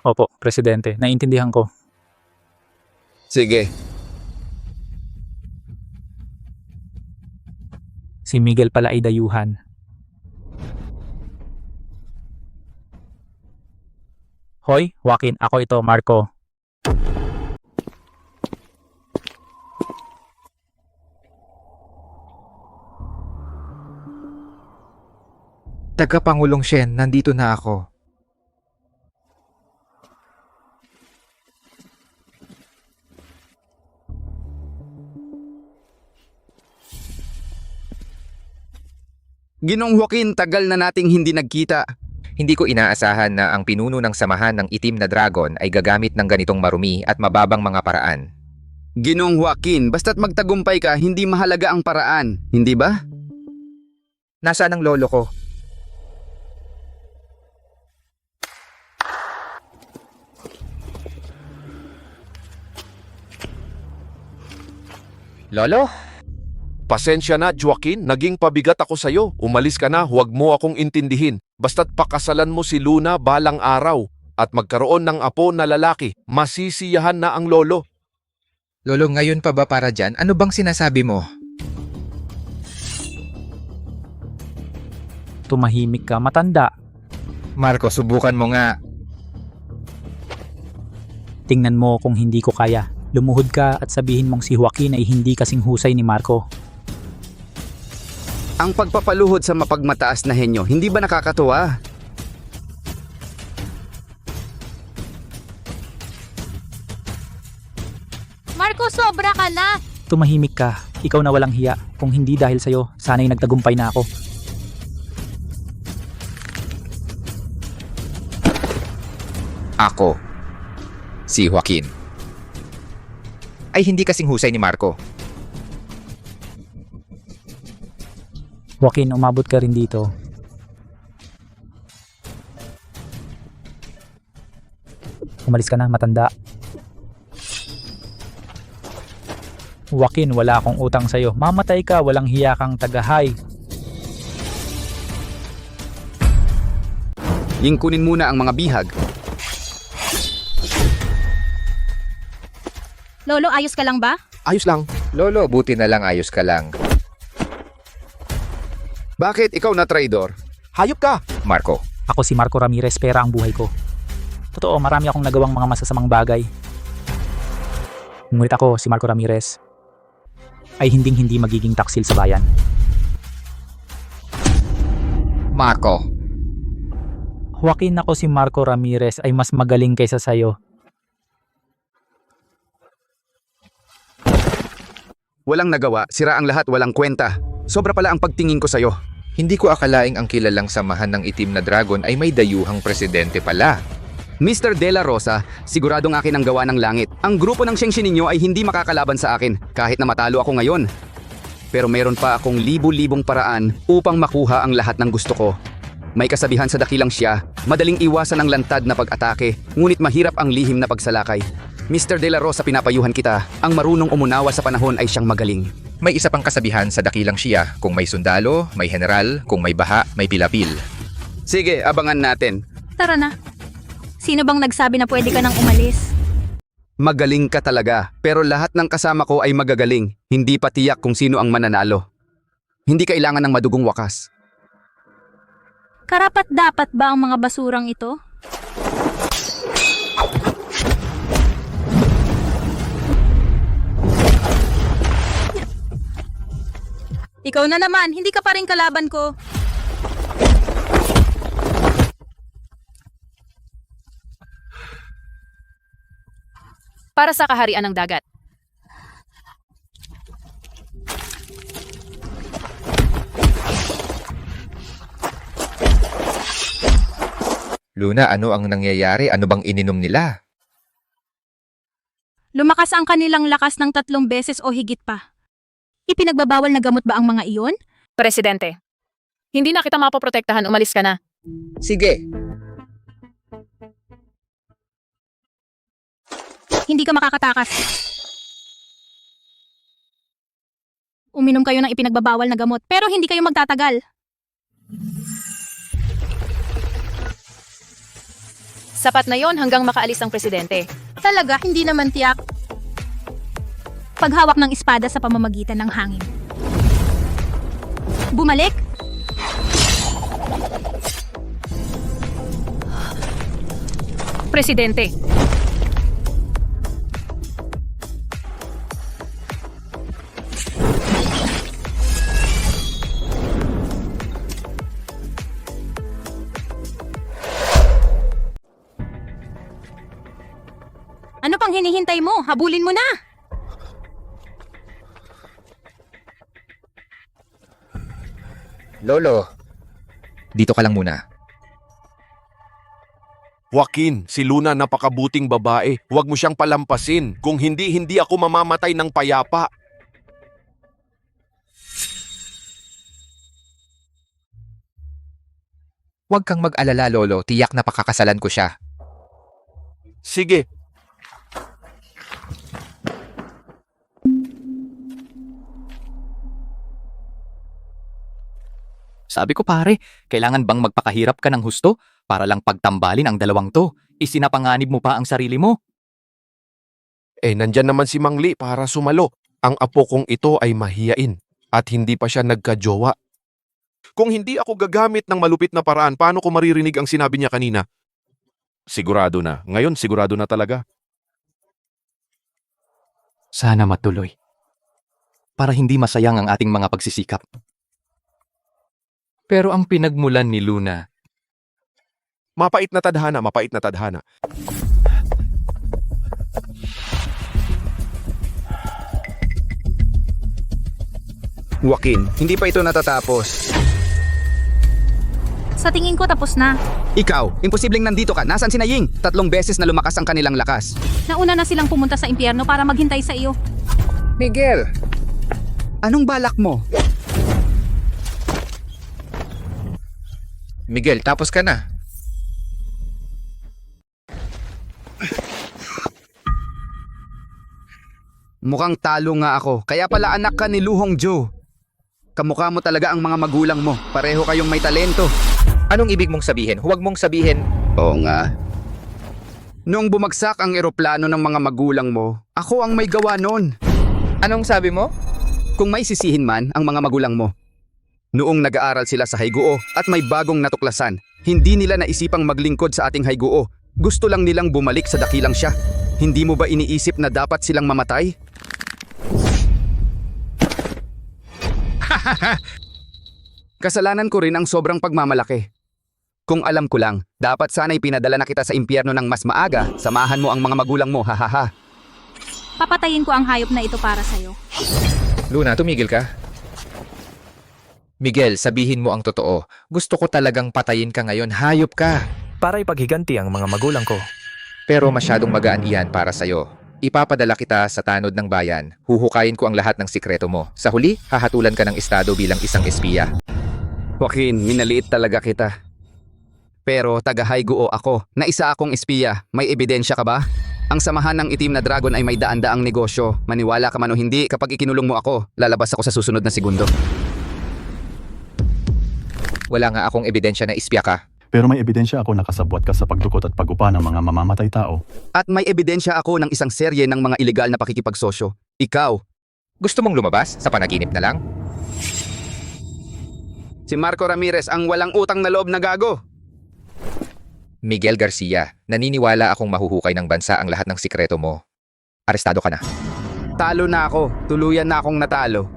Opo, Presidente. Naiintindihan ko. Sige. Si Miguel pala ay dayuhan. Hoy, Joaquin, ako ito, Marco. Tagapangulong Shen, nandito na ako. Ginong Joaquin, tagal na nating hindi nagkita. Hindi ko inaasahan na ang pinuno ng samahan ng itim na dragon ay gagamit ng ganitong marumi at mababang mga paraan. Ginong Joaquin, basta't magtagumpay ka, hindi mahalaga ang paraan, hindi ba? Nasaan ang lolo ko? Lolo? Pasensya na, Joaquin. Naging pabigat ako sa'yo. Umalis ka na, huwag mo akong intindihin. Basta't pakasalan mo si Luna balang araw at magkaroon ng apo na lalaki, masisiyahan na ang lolo. Lolo, ngayon pa ba para dyan? Ano bang sinasabi mo? Tumahimik ka, matanda. Marco, subukan mo nga. Tingnan mo kung hindi ko kaya. Lumuhod ka at sabihin mong si Joaquin ay hindi kasing husay ni Marco. Ang pagpapaluhod sa mapagmataas na henyo, hindi ba nakakatuwa? Marco, sobra ka na! Tumahimik ka. Ikaw na walang hiya. Kung hindi dahil sa'yo, sana'y nagtagumpay na ako. Ako, si Joaquin, ay hindi kasing husay ni Marco. Joaquin, umabot ka rin dito. Umalis ka na, matanda. Joaquin, wala akong utang sa'yo. Mamatay ka, walang hiya kang tagahay. Kunin muna ang mga bihag. Lolo, ayos ka lang ba? Ayos lang. Lolo, buti na lang ayos ka lang. Bakit ikaw na traidor? Hayop ka! Marco. Ako si Marco Ramirez, pera ang buhay ko. Totoo, marami akong nagawang mga masasamang bagay. Ngunit ako, si Marco Ramirez, ay hinding-hindi magiging taksil sa bayan. Marco. Joaquin, ako si Marco Ramirez ay mas magaling kaysa sayo. Walang nagawa, sira ang lahat, walang kwenta. Sobra pala ang pagtingin ko sa'yo. Hindi ko akalaing ang kilalang samahan ng itim na dragon ay may dayuhang presidente pala. Mr. De La Rosa, siguradong akin ang gawa ng langit. Ang grupo ng Shengshi ninyo ay hindi makakalaban sa akin, kahit na matalo ako ngayon. Pero mayroon pa akong libu-libong paraan upang makuha ang lahat ng gusto ko. May kasabihan sa dakilang siya, madaling iwasan ang lantad na pag-atake, ngunit mahirap ang lihim na pagsalakay. Mr. De La Rosa, pinapayuhan kita. Ang marunong umunawa sa panahon ay siyang magaling. May isa pang kasabihan sa dakilang siya, kung may sundalo, may general, kung may baha, may pilapil. Sige, abangan natin. Tara na. Sino bang nagsabi na pwede ka nang umalis? Magaling ka talaga, pero lahat ng kasama ko ay magagaling. Hindi pa tiyak kung sino ang mananalo. Hindi kailangan ng madugong wakas. Karapat dapat ba ang mga basurang ito? Ikaw na naman, hindi ka pa rin kalaban ko. Para sa kaharian ng dagat. Luna, ano ang nangyayari? Ano bang ininom nila? Lumakas ang kanilang lakas ng 3 beses o higit pa. Ipinagbabawal na gamot ba ang mga iyon? Presidente, hindi na kita mapoprotektahan, umalis ka na. Sige. Hindi ka makakatakas. Uminom kayo ng ipinagbabawal na gamot, pero hindi kayo magtatagal. Sapat na yon hanggang makaalis ang presidente. Talaga, hindi naman tiyak. Paghawak ng espada sa pamamagitan ng hangin. Bumalik? Presidente, ano pang hinihintay mo? Habulin mo na! Lolo, dito ka lang muna. Joaquin, si Luna napakabuting babae. Huwag mo siyang palampasin. Kung hindi, hindi ako mamamatay ng payapa. Huwag kang mag-alala, Lolo. Tiyak na pakakasalan ko siya. Sige. Sabi ko pare, kailangan bang magpakahirap ka ng husto para lang pagtambalin ang dalawang to? Isinapanganib mo pa ang sarili mo. Nandyan naman si Mangli para sumalo. Ang apo kong ito ay mahiyain at hindi pa siya nagkajowa. Kung hindi ako gagamit ng malupit na paraan, paano ko maririnig ang sinabi niya kanina? Sigurado na. Ngayon, sigurado na talaga. Sana matuloy. Para hindi masayang ang ating mga pagsisikap. Pero ang pinagmulan ni Luna, mapait na tadhana, mapait na tadhana. Joaquin, hindi pa ito natatapos. Sa tingin ko tapos na. Ikaw, imposibleng nandito ka. Nasaan si Naying? 3 beses na lumakas ang kanilang lakas. Nauna na silang pumunta sa impyerno para maghintay sa iyo. Miguel, anong balak mo? Miguel, tapos ka na. Mukhang talo nga ako. Kaya pala anak ka ni Luhong Joe. Kamukha mo talaga ang mga magulang mo. Pareho kayong may talento. Anong ibig mong sabihin? Huwag mong sabihin. Oo nga. Noong bumagsak ang eroplano ng mga magulang mo, ako ang may gawa noon. Anong sabi mo? Kung may sisihin man ang mga magulang mo. Noong nag-aaral sila sa Haiguo at may bagong natuklasan, hindi nila naisipang maglingkod sa ating Haiguo. Gusto lang nilang bumalik sa dakilang siya. Hindi mo ba iniisip na dapat silang mamatay? Kasalanan ko rin ang sobrang pagmamalaki. Kung alam ko lang, dapat sana'y pinadala na kita sa impyerno ng mas maaga, samahan mo ang mga magulang mo, hahaha. Papatayin ko ang hayop na ito para sa'yo. Luna, tumigil ka. Miguel, sabihin mo ang totoo. Gusto ko talagang patayin ka ngayon, hayop ka. Para ipaghiganti ang mga magulang ko. Pero masyadong magaan iyan para sa'yo. Ipapadala kita sa tanod ng bayan. Huhukayin ko ang lahat ng sikreto mo. Sa huli, hahatulan ka ng estado bilang isang espiya. Joaquin, minaliit talaga kita. Pero taga-Haiguo ako, na isa akong espiya. May ebidensya ka ba? Ang samahan ng itim na dragon ay may daan-daang negosyo. Maniwala ka man o hindi, kapag ikinulong mo ako, lalabas ako sa susunod na segundo. Wala nga akong ebidensya na ispya ka. Pero may ebidensya ako nakasabwat ka sa pagdukot at pagupa ng mga mamamatay tao. At may ebidensya ako ng isang serye ng mga ilegal na pakikipagsosyo. Ikaw, Gusto mong lumabas sa panaginip na lang? si Marco Ramirez ang walang utang na loob na gago. Miguel Garcia, naniniwala akong mahuhukay ng bansa ang lahat ng sikreto mo. Arestado ka na. Talo na ako. Tuluyan na akong natalo.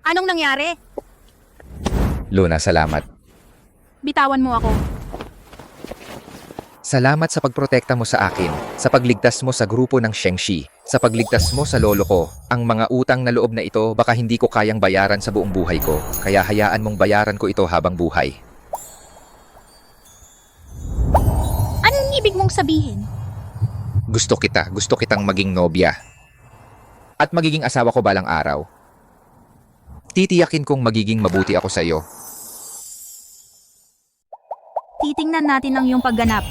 Anong nangyari? Luna, salamat. Bitawan mo ako. Salamat sa pagprotekta mo sa akin, sa pagligtas mo sa grupo ng Shengshi, sa pagligtas mo sa lolo ko. Ang mga utang na loob na ito baka hindi ko kayang bayaran sa buong buhay ko, kaya hayaan mong bayaran ko ito habang buhay. Anong ibig mong sabihin? Gusto kitang maging nobya. At magiging asawa ko balang araw. Titiyakin kong magiging mabuti ako sa iyo. Titingnan natin ang iyong pagganap.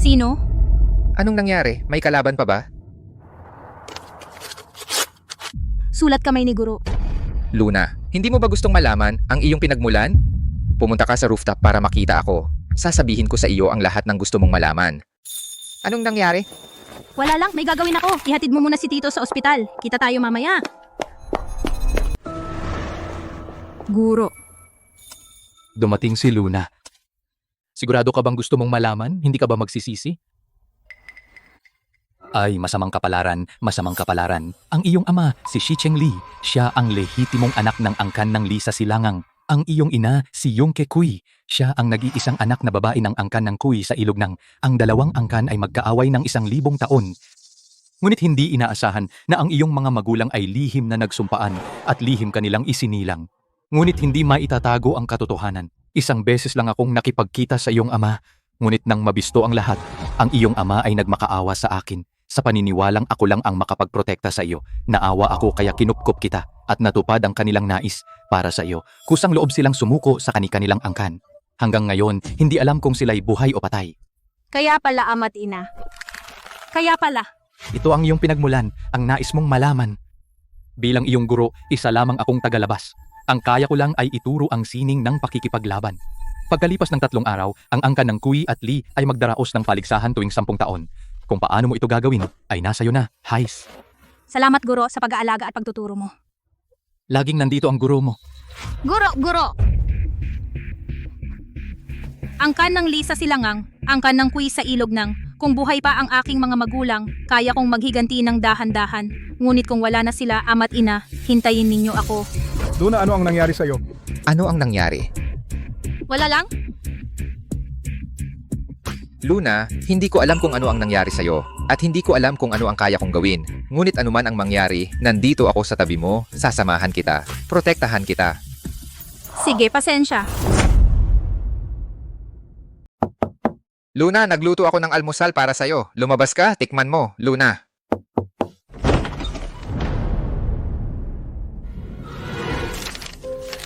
Sino? Anong nangyari? May kalaban pa ba? Sulat kamay ni Guro. Luna, hindi mo ba gustong malaman ang iyong pinagmulan? Pumunta ka sa rooftop para makita ako. Sasabihin ko sa iyo ang lahat ng gusto mong malaman. Anong nangyari? Wala lang, may gagawin ako. Ihatid mo muna si Tito sa ospital. Kita tayo mamaya. Guro. Dumating si Luna. Sigurado ka bang gusto mong malaman? Hindi ka ba magsisisi? Ay, masamang kapalaran. Ang iyong ama, si Shi Chengli, siya ang lehitimong anak ng angkan ng Lisa Silangang. Ang iyong ina, si Yongke Kui, siya ang nag-iisang anak na babae ng angkan ng Kui sa ilog ng. Ang dalawang angkan ay magkaaway ng 1,000 taon. Ngunit hindi inaasahan na ang iyong mga magulang ay lihim na nagsumpaan at lihim kanilang isinilang. Ngunit hindi maitatago ang katotohanan. Isang beses lang akong nakipagkita sa iyong ama, ngunit nang mabisto ang lahat, ang iyong ama ay nagmakaawa sa akin. Sa paniniwalang ako lang ang makapagprotekta sa iyo, naawa ako kaya kinupkop kita at natupad ang kanilang nais para sa iyo. Kusang loob silang sumuko sa kanilang angkan. Hanggang ngayon, hindi alam kung sila'y buhay o patay. Kaya pala, ama't ina. Kaya pala. Ito ang iyong pinagmulan, ang nais mong malaman. Bilang iyong guro, isa lamang akong tagalabas. Ang kaya ko lang ay ituro ang sining ng pakikipaglaban. Pagkalipas ng 3 araw, ang angkan ng Kui at Li ay magdaraos ng paligsahan tuwing 10 taon. Kung paano mo ito gagawin, ay nasa iyo na, Hais. Salamat, Guro, sa pag-aalaga at pagtuturo mo. Laging nandito ang guro mo. Guro! Angkan ng Lisa Silangang, angkan ng Kui sa ilog ng, kung buhay pa ang aking mga magulang, kaya kong maghiganti ng dahan-dahan. Ngunit kung wala na sila, ama't ina, hintayin ninyo ako. Luna, ano ang nangyari sa'yo? Ano ang nangyari? Wala lang? Luna, hindi ko alam kung ano ang nangyari sa'yo at hindi ko alam kung ano ang kaya kong gawin. Ngunit anuman ang mangyari, nandito ako sa tabi mo, sasamahan kita, protektahan kita. Sige, pasensya. Luna, nagluto ako ng almusal para sa'yo. Lumabas ka, tikman mo, Luna.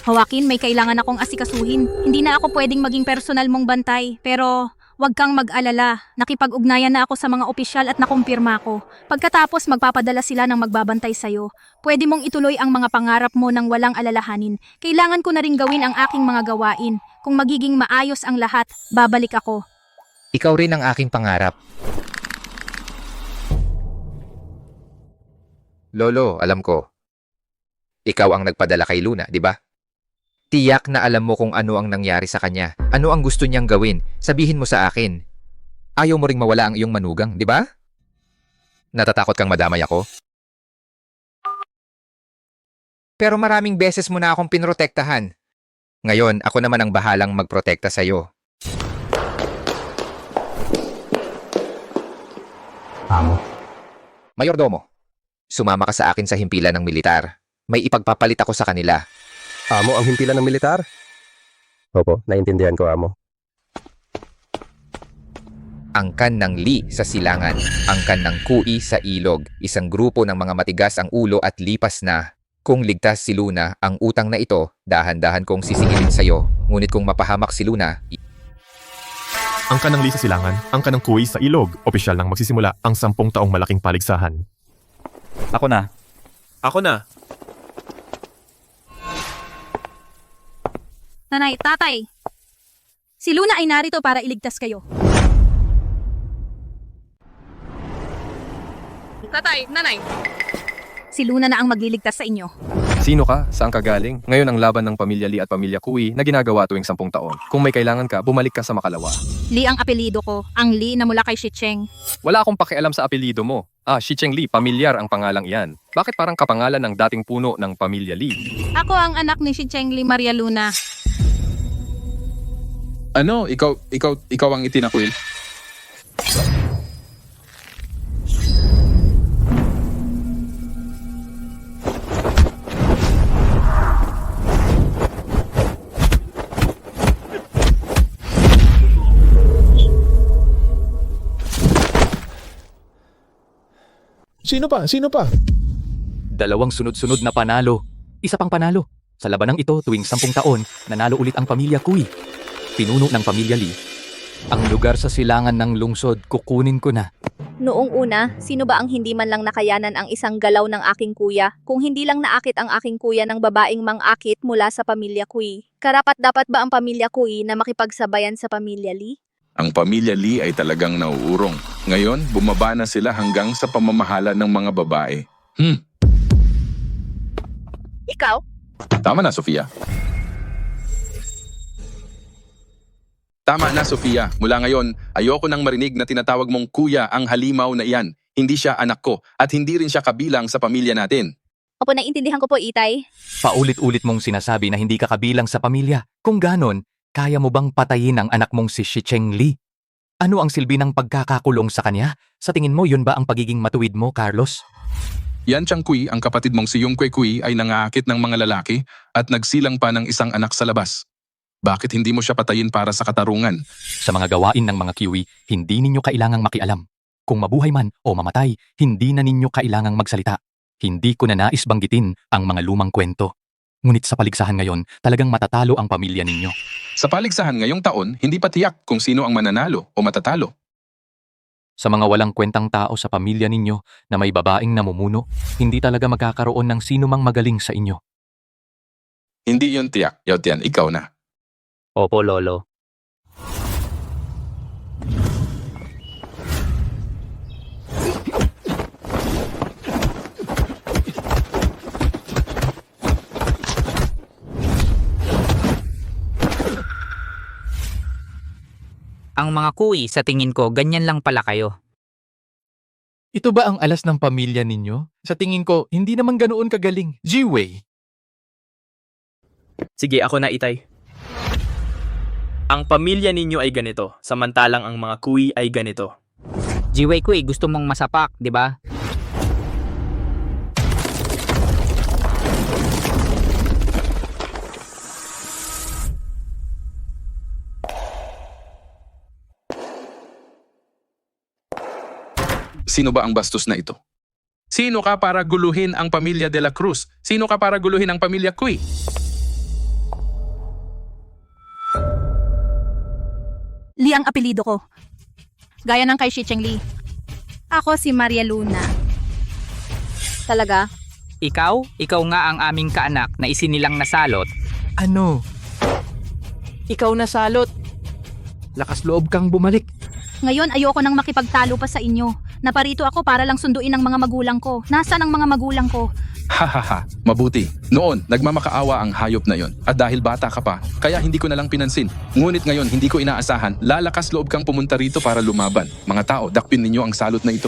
Joaquin, may kailangan akong asikasuhin. Hindi na ako pwedeng maging personal mong bantay, pero huwag kang mag-alala. Nakipag-ugnayan na ako sa mga opisyal at nakumpirma ko. Pagkatapos magpapadala sila ng magbabantay sa'yo. Pwede mong ituloy ang mga pangarap mo ng walang alalahanin. Kailangan ko na rin gawin ang aking mga gawain. Kung magiging maayos ang lahat, babalik ako. Ikaw rin ang aking pangarap. Lolo, alam ko. Ikaw ang nagpadala kay Luna, di ba? Tiyak na alam mo kung ano ang nangyari sa kanya. Ano ang gusto niyang gawin? Sabihin mo sa akin. Ayaw mo ring mawala ang iyong manugang, di ba? Natatakot kang madamay ako? Pero maraming beses mo na akong pinrotektahan. Ngayon, ako naman ang bahalang magprotekta sa iyo. Amo. Mayordomo, sumama ka sa akin sa himpilan ng militar. May ipagpapalit ako sa kanila. Amo ang himpilan ng militar? Opo, naintindihan ko, Amo. Angkan ng Lee sa silangan, angkan ng Kui sa ilog, isang grupo ng mga matigas ang ulo at lipas na. Kung ligtas si Luna, ang utang na ito, dahan-dahan kong sisingilin sa'yo. Ngunit kung mapahamak si Luna, Ang kanang Lee sa silangan, ang kanang Kui sa ilog, opisyal nang magsisimula ang 10 taong malaking paligsahan. Ako na. Ako na. Nanay, tatay. Si Luna ay narito para iligtas kayo. Tatay, nanay. Si Luna na ang magliligtas sa inyo. Sino ka? Saan ka galing? Ngayon ang laban ng pamilya Lee at pamilya Kui na ginagawa tuwing 10 taon. Kung may kailangan ka, bumalik ka sa Makalawa. Lee ang apelido ko. Ang Lee na mula kay Shicheng. Wala akong pakialam sa apelyido mo. Shicheng Lee, pamilyar ang pangalang iyan. Bakit parang kapangalan ng dating puno ng pamilya Lee? Ako ang anak ni Shicheng Lee Maria Luna. Ano? Ikaw ang itinakwil? Sino pa? Sino pa? Dalawang sunod-sunod na panalo. Isa pang panalo. Sa labanang ito tuwing 10 taon, nanalo ulit ang pamilya Kui. Pinuno ng pamilya Lee. Ang lugar sa silangan ng lungsod, kukunin ko na. Noong una, sino ba ang hindi man lang nakayanan ang isang galaw ng aking kuya? Kung hindi lang naakit ang aking kuya ng babaeng mang-akit mula sa pamilya Kui. Karapat-dapat ba ang pamilya Kui na makipagsabayan sa pamilya Lee? Ang pamilya Lee ay talagang nauurong. Ngayon, bumaba na sila hanggang sa pamamahala ng mga babae. Ikaw? Tama na, Sofia. Tama na, Sofia. Mula ngayon, ayoko nang marinig na tinatawag mong kuya ang halimaw na iyan. Hindi siya anak ko at hindi rin siya kabilang sa pamilya natin. Opo, naiintindihan ko po, Itay. Paulit-ulit mong sinasabi na hindi ka kabilang sa pamilya. Kung ganon, kaya mo bang patayin ang anak mong si Shicheng Lee? Ano ang silbi ng pagkakakulong sa kanya? Sa tingin mo, yun ba ang pagiging matuwid mo, Carlos? Yan Chang Kui, ang kapatid mong si Yung Kwe Kui ay nangaakit ng mga lalaki at nagsilang pa ng isang anak sa labas. Bakit hindi mo siya patayin para sa katarungan? Sa mga gawain ng mga Kiwi, hindi ninyo kailangang makialam. Kung mabuhay man o mamatay, hindi na ninyo kailangang magsalita. Hindi ko na nais banggitin ang mga lumang kwento. Ngunit sa paligsahan ngayon, talagang matatalo ang pamilya ninyo. Sa paligsahan ngayong taon, hindi pa tiyak kung sino ang mananalo o matatalo. Sa mga walang kwentang tao sa pamilya ninyo na may babaeng namumuno, hindi talaga magkakaroon ng sino mang magaling sa inyo. Hindi yun tiyak. Yautian, ikaw na. Opo, Lolo. Ang mga Kui, sa tingin ko, ganyan lang pala kayo. Ito ba ang alas ng pamilya ninyo? Sa tingin ko, hindi naman ganoon kagaling. Jiwei. Sige, ako na, Itay. Ang pamilya ninyo ay ganito, samantalang ang mga Kui ay ganito. Jiwei Kui, gusto mong masapak, di ba? Sino ba ang bastos na ito? Sino ka para guluhin ang pamilya de la Cruz? Sino ka para guluhin ang pamilya Kui? Lee ang apelido ko. Gaya ng kay Shicheng Lee. Ako si Maria Luna. Talaga? Ikaw nga ang aming kaanak na isinilang nasalot. Ano? Ikaw na salot. Lakas loob kang bumalik. Ngayon ayoko nang makipagtalo pa sa inyo. Naparito ako para lang sunduin ang mga magulang ko. Nasaan ang mga magulang ko? Hahaha, mabuti. Noon, nagmamakaawa ang hayop na yon. At dahil bata ka pa, kaya hindi ko na lang pinansin. Ngunit ngayon, hindi ko inaasahan, lalakas loob kang pumunta rito para lumaban. Mga tao, dakpin ninyo ang salot na ito.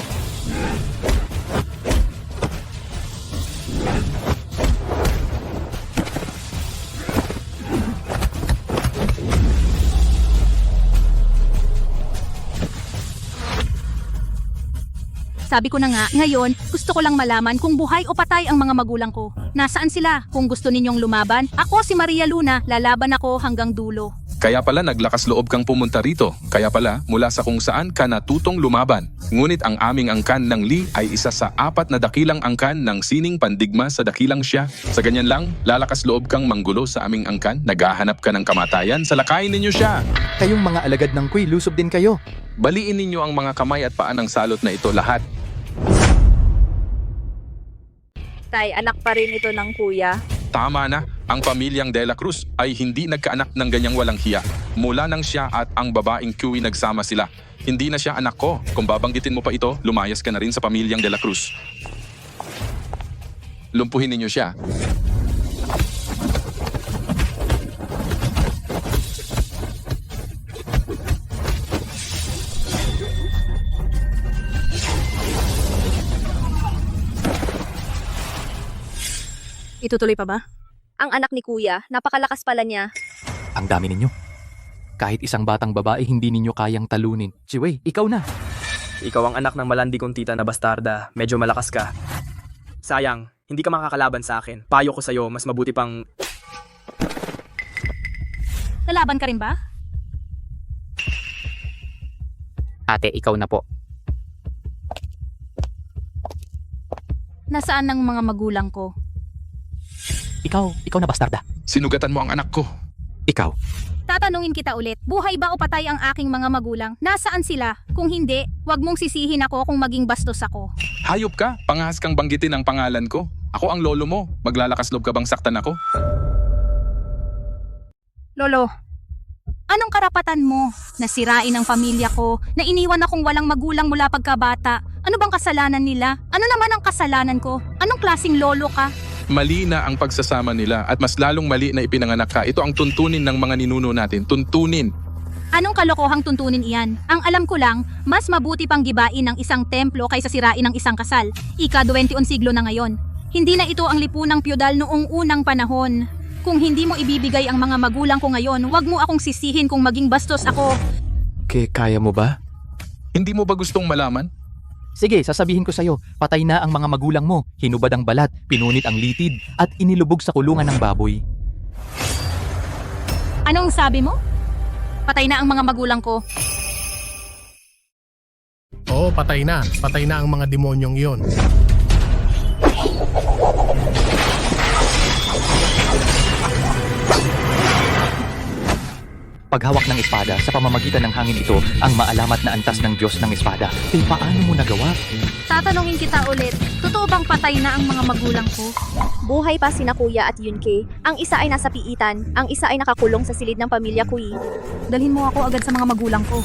Sabi ko na nga, ngayon, gusto ko lang malaman kung buhay o patay ang mga magulang ko. Nasaan sila? Kung gusto ninyong lumaban, ako si Maria Luna, lalaban ako hanggang dulo. Kaya pala naglakas loob kang pumunta rito. Kaya pala mula sa kung saan ka natutong lumaban. Ngunit ang aming angkan ng Lee ay isa sa 4 na dakilang angkan ng sining pandigma sa dakilang siya. Sa ganyan lang, lalakas loob kang manggulo sa aming angkan, naghahanap ka ng kamatayan, salakayin ninyo siya. Kayong mga alagad ng Kui, lusob din kayo. Baliin ninyo ang mga kamay at paa ng salot na ito lahat. Tay, anak pa rin ito ng kuya. Tama na, ang pamilyang De La Cruz ay hindi nagkaanak ng ganyang walang hiya. Mula nang siya at ang babaeng Kui nagsama sila. Hindi na siya anak ko. Kung babanggitin mo pa ito, lumayas ka na rin sa pamilyang De La Cruz. Lumpuhin ninyo siya. Itutuloy pa ba? Ang anak ni kuya, napakalakas pala niya. Ang dami ninyo. Kahit isang batang babae hindi ninyo kayang talunin. Chiwei, ikaw na. Ikaw ang anak ng malandi kong tita na bastarda. Medyo malakas ka. Sayang, hindi ka makakalaban sa akin. Payo ko sa'yo, mas mabuti pang... Lalaban ka rin ba? Ate, ikaw na po. Nasaan ang mga magulang ko? Ikaw na bastarda. Sinugatan mo ang anak ko. Ikaw. Tatanungin kita ulit, buhay ba o patay ang aking mga magulang? Nasaan sila? Kung hindi, wag mong sisihin ako kung maging bastos ako. Hayop ka, pangahas kang banggitin ang pangalan ko. Ako ang lolo mo. Maglalakas loob ka bang saktan ako? Lolo, anong karapatan mo? Nasirain ang pamilya ko, na iniwan akong walang magulang mula pagkabata. Ano bang kasalanan nila? Ano naman ang kasalanan ko? Anong klaseng lolo ka? Mali na ang pagsasama nila at mas lalong mali na ipinanganak ka. Ito ang tuntunin ng mga ninuno natin. Tuntunin. Anong kalokohang tuntunin iyan? Ang alam ko lang, mas mabuti pang gibain ng isang templo kaysa sirain ng isang kasal. Ika-21 siglo na ngayon. Hindi na ito ang lipunang pyudal noong unang panahon. Kung hindi mo ibibigay ang mga magulang ko ngayon, wag mo akong sisihin kung maging bastos ako. Kaya mo ba? Hindi mo ba gustong malaman? Sige, sasabihin ko sa'yo, patay na ang mga magulang mo, hinubad ang balat, pinunit ang litid, at inilubog sa kulungan ng baboy. Anong sabi mo? Patay na ang mga magulang ko. Oo, patay na. Patay na ang mga demonyong iyon. Paghawak ng espada sa pamamagitan ng hangin ito ang maalamat na antas ng Diyos ng espada. Paano mo nagawa? Tatanungin kita ulit, totoo bang patay na ang mga magulang ko? Buhay pa sina kuya at Yunke. Ang isa ay nasa piitan, ang isa ay nakakulong sa silid ng pamilya Kui. Dalhin mo ako agad sa mga magulang ko.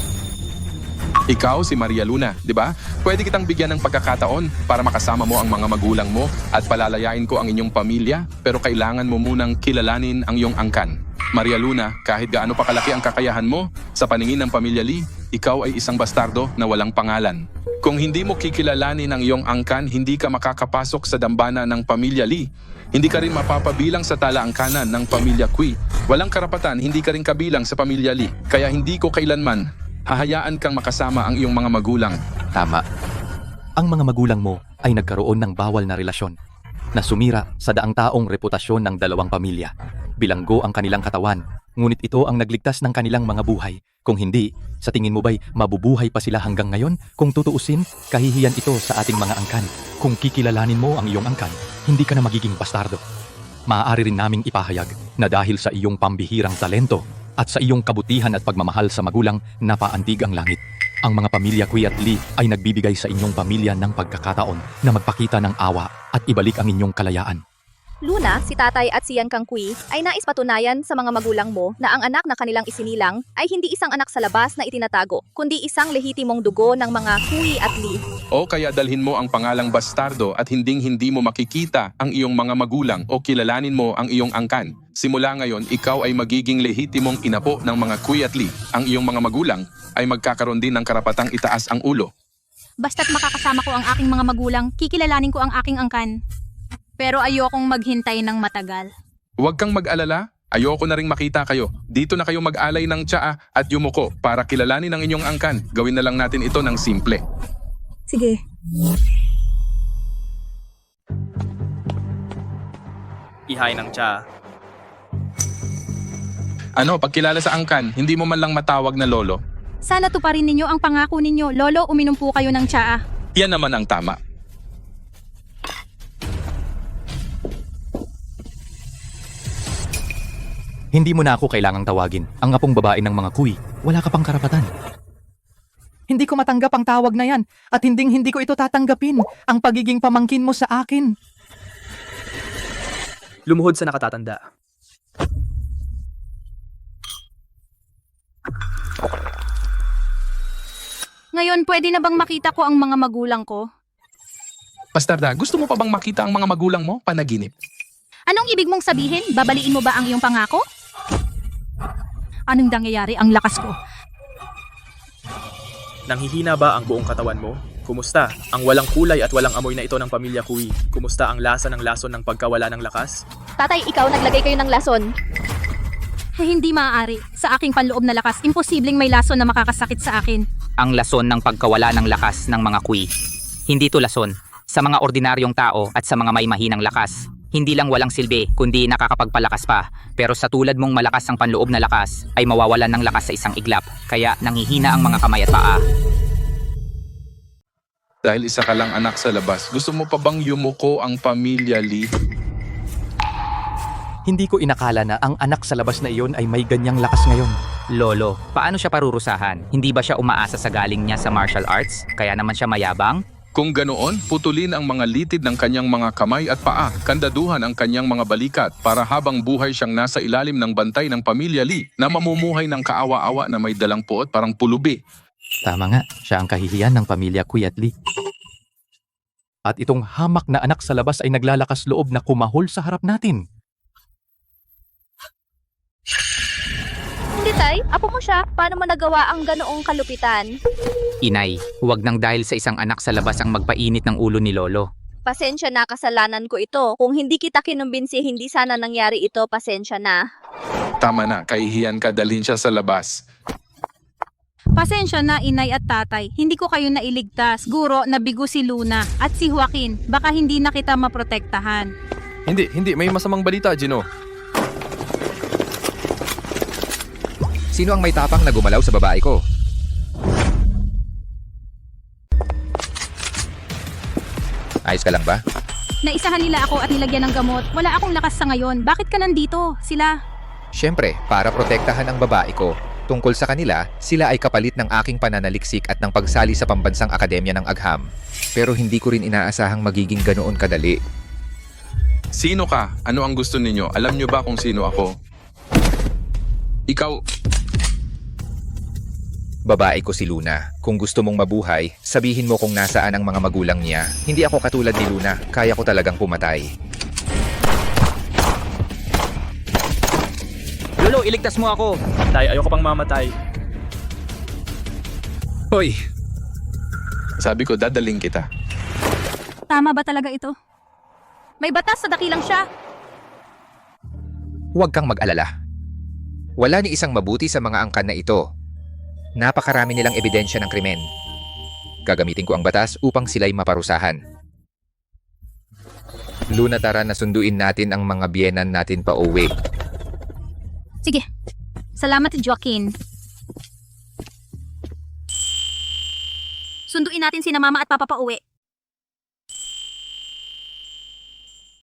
Ikaw si Maria Luna, di ba? Pwede kitang bigyan ng pagkakataon para makasama mo ang mga magulang mo at palalayain ko ang inyong pamilya, pero kailangan mo munang kilalanin ang iyong angkan. Maria Luna, kahit gaano pa kalaki ang kakayahan mo, sa paningin ng pamilya Lee, ikaw ay isang bastardo na walang pangalan. Kung hindi mo kikilalanin ang iyong angkan, hindi ka makakapasok sa dambana ng pamilya Lee. Hindi ka rin mapapabilang sa talaangkanan ng pamilya Kui. Walang karapatan, hindi ka rin kabilang sa pamilya Lee. Kaya hindi ko kailanman hahayaan kang makasama ang iyong mga magulang. Tama. Ang mga magulang mo ay nagkaroon ng bawal na relasyon na sumira sa daang taong reputasyon ng dalawang pamilya. Bilanggo ang kanilang katawan, ngunit ito ang nagligtas ng kanilang mga buhay. Kung hindi, sa tingin mo ba'y mabubuhay pa sila hanggang ngayon? Kung tutuusin, kahihiyan ito sa ating mga angkan. Kung kikilalanin mo ang iyong angkan, hindi ka na magiging bastardo. Maaari rin naming ipahayag na dahil sa iyong pambihirang talento at sa iyong kabutihan at pagmamahal sa magulang, napaantig ang langit. Ang mga pamilya Kui at Lee ay nagbibigay sa inyong pamilya ng pagkakataon na magpakita ng awa at ibalik ang inyong kalayaan. Luna, si tatay at si Yan Kang Kui ay nais patunayan sa mga magulang mo na ang anak na kanilang isinilang ay hindi isang anak sa labas na itinatago, kundi isang lehitimong dugo ng mga Kui at Lee. O kaya dalhin mo ang pangalang bastardo at hinding-hindi mo makikita ang iyong mga magulang o kilalanin mo ang iyong angkan. Simula ngayon, ikaw ay magiging lehitimong inapo ng mga Kui at Lee. Ang iyong mga magulang ay magkakaroon din ng karapatang itaas ang ulo. Basta't makakasama ko ang aking mga magulang, kikilalanin ko ang aking angkan. Pero ayokong maghintay ng matagal. Huwag kang mag-alala. Ayoko na ring makita kayo. Dito na kayo mag-alay ng tsaa at yumuko para kilalanin ang inyong angkan. Gawin na lang natin ito ng simple. Sige. Ihay ng tsa. Ano, pagkilala sa angkan, hindi mo man lang matawag na lolo? Sana tuparin ninyo ang pangako ninyo. Lolo, uminom po kayo ng tsaa. Yan naman ang tama. Hindi mo na ako kailangang tawagin. Ang apong babae ng mga kuy, wala ka pang karapatan. Hindi ko matanggap ang tawag na yan at hindi ko ito tatanggapin. Ang pagiging pamangkin mo sa akin. Lumuhod sa nakatatanda. Ngayon, pwede na bang makita ko ang mga magulang ko? Bastarda, gusto mo pa bang makita ang mga magulang mo? Panaginip. Anong ibig mong sabihin? Babaliin mo ba ang iyong pangako? Anong nangyayari? Ang lakas ko. Nanghihina ba ang buong katawan mo? Kumusta? Ang walang kulay at walang amoy na ito ng pamilya Kui. Kumusta ang lasa ng lason ng pagkawala ng lakas? Tatay, ikaw naglagay kayo ng lason. Hindi maaari. Sa aking panloob na lakas, imposibleng may lason na makakasakit sa akin. Ang lason ng pagkawala ng lakas ng mga Kui. Hindi to lason. Sa mga ordinaryong tao at sa mga may mahinang lakas. Hindi lang walang silbi, kundi nakakapagpalakas pa. Pero sa tulad mong malakas ang panloob na lakas, ay mawawalan ng lakas sa isang iglap. Kaya nanghihina ang mga kamay at paa. Dahil isa ka lang anak sa labas, gusto mo pa bang yumuko ang pamilya Lee? Hindi ko inakala na ang anak sa labas na iyon ay may ganyang lakas ngayon. Lolo, paano siya parurusahan? Hindi ba siya umaasa sa galing niya sa martial arts? Kaya naman siya mayabang? Kung ganoon, putulin ang mga litid ng kanyang mga kamay at paa, kandaduhan ang kanyang mga balikat para habang buhay siyang nasa ilalim ng bantay ng pamilya Lee na mamumuhay ng kaawa-awa na may dalang puot parang pulubi. Tama nga, siya ang kahihiyan ng pamilya Kui at Lee. At itong hamak na anak sa labas ay naglalakas loob na kumahol sa harap natin. Hindi tay, apo mo siya. Paano mo nagawa ang ganoong kalupitan? Inay, huwag nang dahil sa isang anak sa labas ang magpainit ng ulo ni Lolo. Pasensya na, kasalanan ko ito. Kung hindi kita kinumbinsi, hindi sana nangyari ito. Pasensya na. Tama na, kahihiyan ka, dalhin siya sa labas. Pasensya na, inay at tatay. Hindi ko kayo nailigtas. Guro, nabigo si Luna at si Joaquin. Baka hindi na kita maprotektahan. Hindi. May masamang balita, Gino. Sino ang may tapang na gumalaw sa babae ko? Ayos ka lang ba? Naisahan nila ako at nilagyan ng gamot. Wala akong lakas sa ngayon. Bakit ka nandito? Sila? Siyempre, para protektahan ang babae ko. Tungkol sa kanila, sila ay kapalit ng aking pananaliksik at ng pagsali sa pambansang akademya ng Agham. Pero hindi ko rin inaasahang magiging ganoon kadali. Sino ka? Ano ang gusto ninyo? Alam nyo ba kung sino ako? Ikaw... Babae ko si Luna. Kung gusto mong mabuhay, sabihin mo kung nasaan ang mga magulang niya. Hindi ako katulad ni Luna. Kaya ko talagang pumatay. Lolo, iligtas mo ako! Tay, ayoko pang mamatay. Hoy! Sabi ko, dadaling kita. Tama ba talaga ito? May batas sa dakilang siya. Huwag kang mag-alala. Wala ni isang mabuti sa mga angkan na ito. Napakarami nilang ebidensya ng krimen. Gagamitin ko ang batas upang sila'y maparusahan. Luna, tara na sunduin natin ang mga biyenan natin pa uwi. Sige. Salamat, Joaquin. Sunduin natin sina mama at papa pa uwi.